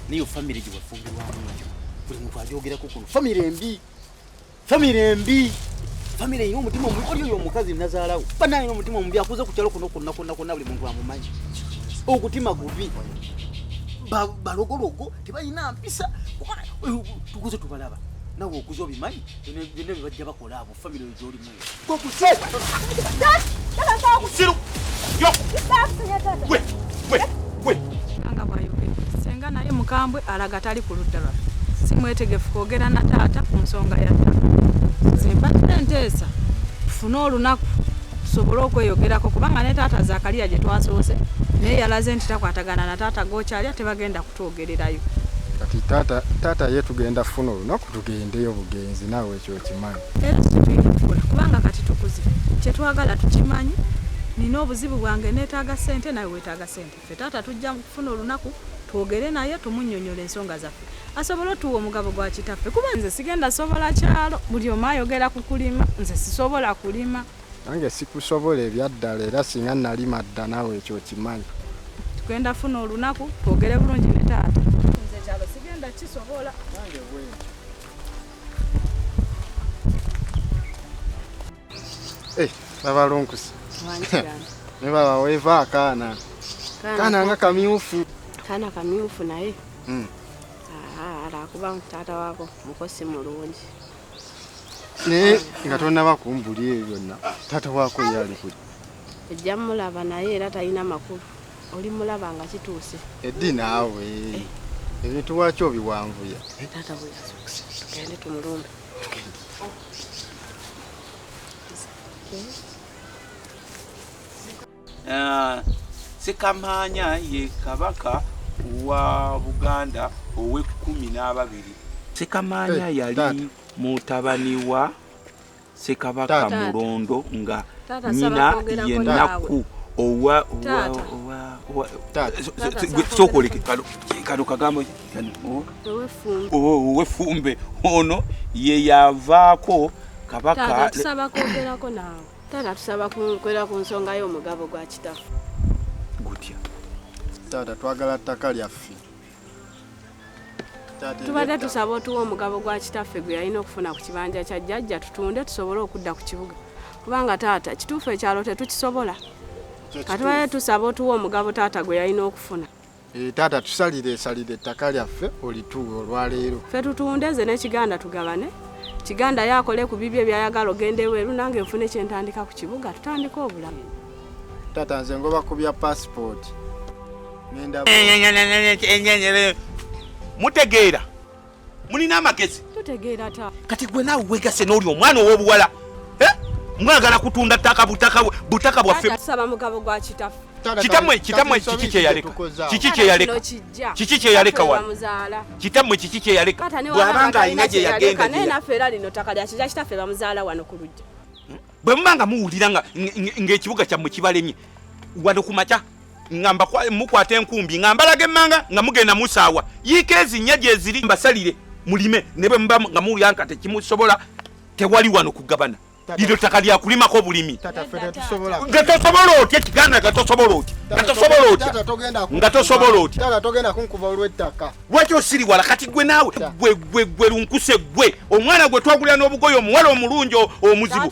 niyo famire gye wefumbirwamu ekyo buli muntu ajogerako kuno famire embi famire ino omutima omubi oli oyo omukazi nazaalawo bannange n'omutima omubi akuze ku kyalo kuno konna buli muntu amumanyi okutima gubi balogologo tebalina mpisa tukuze tubalaba nawe okuze obimanyi byonna bye bajja bakola abo famire eyo gy'olimu anga bwayogera senga naye mukambwe alaga tali ku ludda lwaffe simwetegefu kwogera na taata ku nsonga ya ttaka zimbadde nteesa tufune olunaku tusobole okweyogerako kubanga ne taata Zakariya gye twasoose naye yalaze nti takwatagana na taata gokyalya tebagenda kutwogererayo kati taata ye tugenda funa olunaku tugendeyo bugenzi naawe ekyo okimanyi era situyina kukola kubanga kati tukuze kyetwagala tukimanyi nina obuzibu bwange neetaaga ssente nawe weetaaga ssente ffe taata tujja kufuna olunaku twogere naye tumunnyonnyola ensonga zaffe asobole otuwa omugabo gwa kitaffe kuba nze sigenda sobola kyalo buli omu ayogera ku kulima nze sisobola kulima nange sikusobola ebyaddala era singa nalima dda nawe ekyo kimanyi tugenda funa olunaku twogere bulungi ne taata nze kyalo sigenda kisobola nange bwenti baba lonkusi ne baba weva akaana nga kamyufu kaana kamyufu naye alakuba taata wako mukosi mulungi naye nga tonnaba kumbuli eyo byonna taata wako yali kuli ejja mulaba naye era talina makulu oli mulaba nga kituuse eddi naawe ebintu wakyo biwanvuya taata bweyasukuse tugende tumulumbe Sekamanya ye kabaka wa Buganda owe-12. Sekamanya yali mutabani wa Sekabaka Mulondo nga nina ye Nakku owa sokoleke kano kagambo owefumbe ono ye yavaako kabaka. Taata tusaba kwogerako naawe. Taata tusaba kwera ku nsonga y'omugabo gwa kitaffe. Gutya. Taata twagala ttaka lyaffe. Tubadde tusaba otuwa omugabo gwa kitaffe gwe yalina okufuna ku kibanja kya jjajja tutunde tusobole okudda ku kibuga. Kubanga taata kituufu ekyalo tetukisobola. Katubadde tusaba otuwa omugabo taata gwe yalina okufuna. Taata tusalire ettaka lyaffe olituwe olwaleero. Ffe tutundeze n'ekiganda tugabane. Kiganda yakole ku bibye byayagala ogende weru nange nfune kyentandika ku kibuga tutandika obulamu. Taata nze ngoba ku bya passport. Nenda mutegeera mulina amagezi tutegeera ta kati gwe naawe wegase n'oli omwana ow'obuwala mwagala kutunda butaka bwaffe. Tusaba mugabo gwa kitaffe. Kitamwe kiki kyeyaleka kiki kyeyaleka wano kitamwe kiki kyeyaleka bw'abanga alina gye yagenda naye naffe era lino ttaka lya kijja kitaffe bamuzaala wano ku lujja bwe mubanga muwulira ng'ekibuga kyammwe kibalemye wano ku makya ngamba mukwata enkumbi nga mbalaga emmanga nga mugenda musaawa yiika ezinnya gye ziri mbasalire mulime ne bwe muba nga muwulira nka tekimusobola tewali wano kugabana. Lino ttaka lya kulimako bulimi. Gatosobola otya ekiganda gatosobola otya nga tosobola otya taata togenda kunkuba olw'ettaka lwaki osiri wala kati gwe naawe gwe lunkuse gwe omwana gwe twagulira n'obugoye omuwala omulungi omuzibu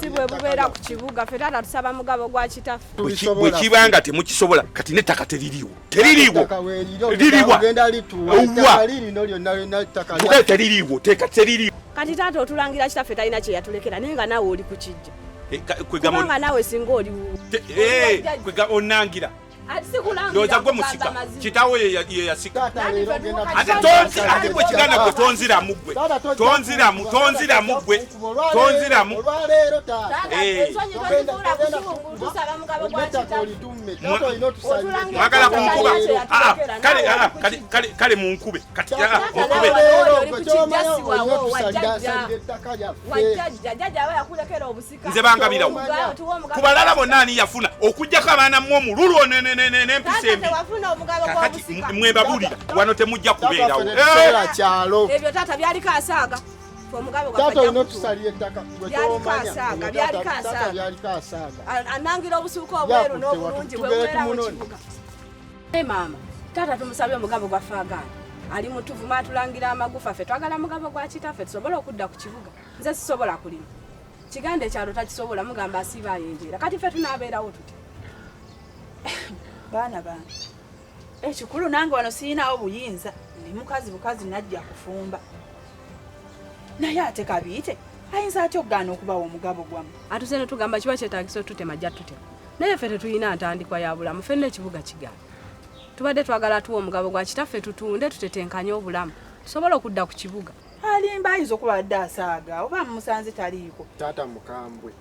si bwe bubeera ku kibuga ffe taata tusaba mugabo gwa kitaffe bwe kibanga temukisobola kati n'ettaka teririiwo liriwa teririiwo teririiwo kati taata otulangira kitaffe talina kye yatulekera naye nga naawe oli ku kijja kubanga naawe singa oli onangira ndoza gwe musika kitawo ye yasika ate gwe kiganda gwe tonziramu gwe mwagala kunkuba kale munkube nze bangabirawo ku balala bonna ani yafuna okujjako abaana mu omululu n'empisa embi kakati mwebabulira wano temujja kubeerawo ebyo taata byaliko asaaga taata olina otusalira ettaka byaliko asaaga anangira obusuuka obweru n'obulungi bwebubeera mu kibuga maama taata tumusabye omugabo gwaffe agaana ali mutuvuma atulangira amagufa ffe twagala mugabo gwa kitaffe tusobole okudda ku kibuga nze sisobola kulima kiganda ekyalo takisobola mugamba asiiba ayenjeera kati ffe tunaabeerawo tuti baana bange ekikulu nange wano siinawo buyinza ndi bukazi najja kufumba naye ate kabiite ayinza atya okugaana okubawa omugabo gwamu atuse ne tugamba kiba kyetagisa otutema jja tutema naye ffe tetulina ntandikwa ya bulamu fenna ekibuga kigaana tubadde twagala tuwa omugabo gwa kitaffe tutunde tutetenkanye obulamu tusobole okudda ku kibuga alimba ayinza okuba adde asaaga oba mumusanze taliiko taata mukambwe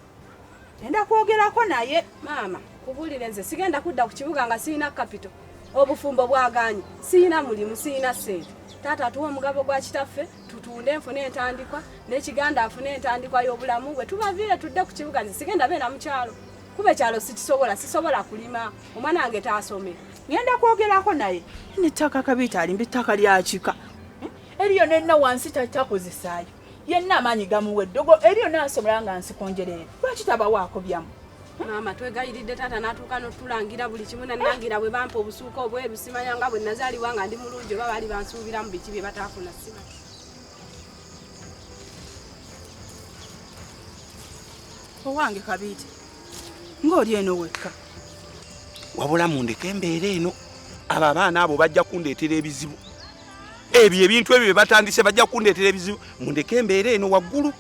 enda kwogerako naye maama kubulire nze sigenda kudda ku kibuga nga siina kapito obufumbo bwaganye siina mulimu siina ssente taata atuwa omugabo gwa kitaffe tutunde nfune entandikwa n'ekiganda afune entandikwa y'obulamu bwe tubaviire tudde ku kibuga nze sigenda beera mu kyalo Kuba kyalo sisobola kulima. Omwana wange taasome. Ngenda kwogerako naye. Nettaka Kabiita alimba ettaka lya kika. Eriyo nenna wansi takozesaayo. Yenna amaanyi gamuwedde. Eriyo n'asobola nga nsikonjerera. Lwaki tabawaako byamu? Mama twegayiridde taata n'atuuka n'otulangira buli kimu nanangira bwe bampa obusuuka obweru simanya nga bwe nazaaliwa nga ndi mulungi oba baali bansuubiramu biki bye bataafuna siba. Owange Kabiita, ng'oli eno wekka. Wabula mundeke embeera eno. Abo abaana abo bajja kundeetera ebizibu. Ebyo ebintu ebyo bye batandise bajja kundeetera ebizibu. Mundeke embeera eno waggulu.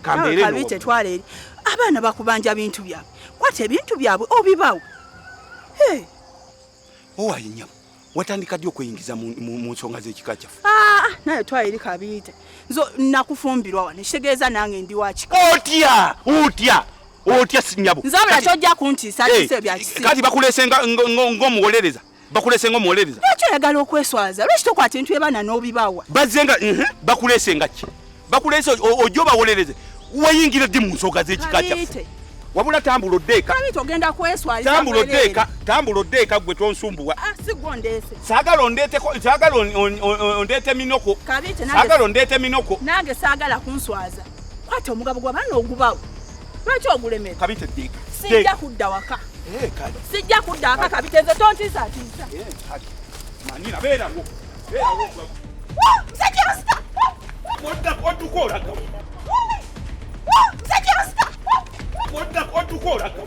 Kambeera eno. Kabiita twala eri. Abaana bakubanja bintu byabwe. Kwata ebintu byabwe obibawo. Owayinya. Watandika ddi okweyingiza mu nsonga z'ekika kyaffe? Naye twala eri Kabiita. Nzo nakufumbirwa wano. Kitegeeza nange ndi wa kika. Otya sinyabu. Nzabula kyojja kuntiisa bya kisi. Kati bakulese ng'omuwolereza. Bakulese ng'omuwolereza. Lwaki oyagala okweswaza? Lwaki tokwata entu ebaana n'obibawa? Bazenga bakulese nga ki? Bakulese ojjo bawolereze. Wayingira ddi mu nsonga z'ekika kyaffe? Wabula tambula oddeeka. Kabiita ogenda kweswaliza. Tambula oddeeka gwe tonsumbuwa. Sigondeese. Saagala ondeete minoko. Kabiita saagala ondeete minoko. Nange saagala kunswaza. Kwata omugabo gw'abaana ogubawo. Lwaki ogulemera? Kabiita ddeeka. Sijja kudda waka. Sijja kudda waka Kabiita nze tontiisaatiisa. Manina beerawo. Musajja basita. Odduka olaga. Musajja basita. Odduka olaga.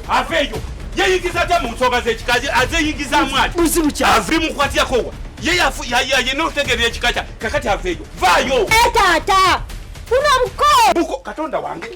Aveeyo. Yeeyingiza atya mu nsonga z'ekika azeyingizaamu ati. Buzibu ki? Aviri mu kukwatako wa. Yeyina okutegeerera ekika kya. Kakati aveeyo. Vaayo. Taata. Una buko. Katonda wange.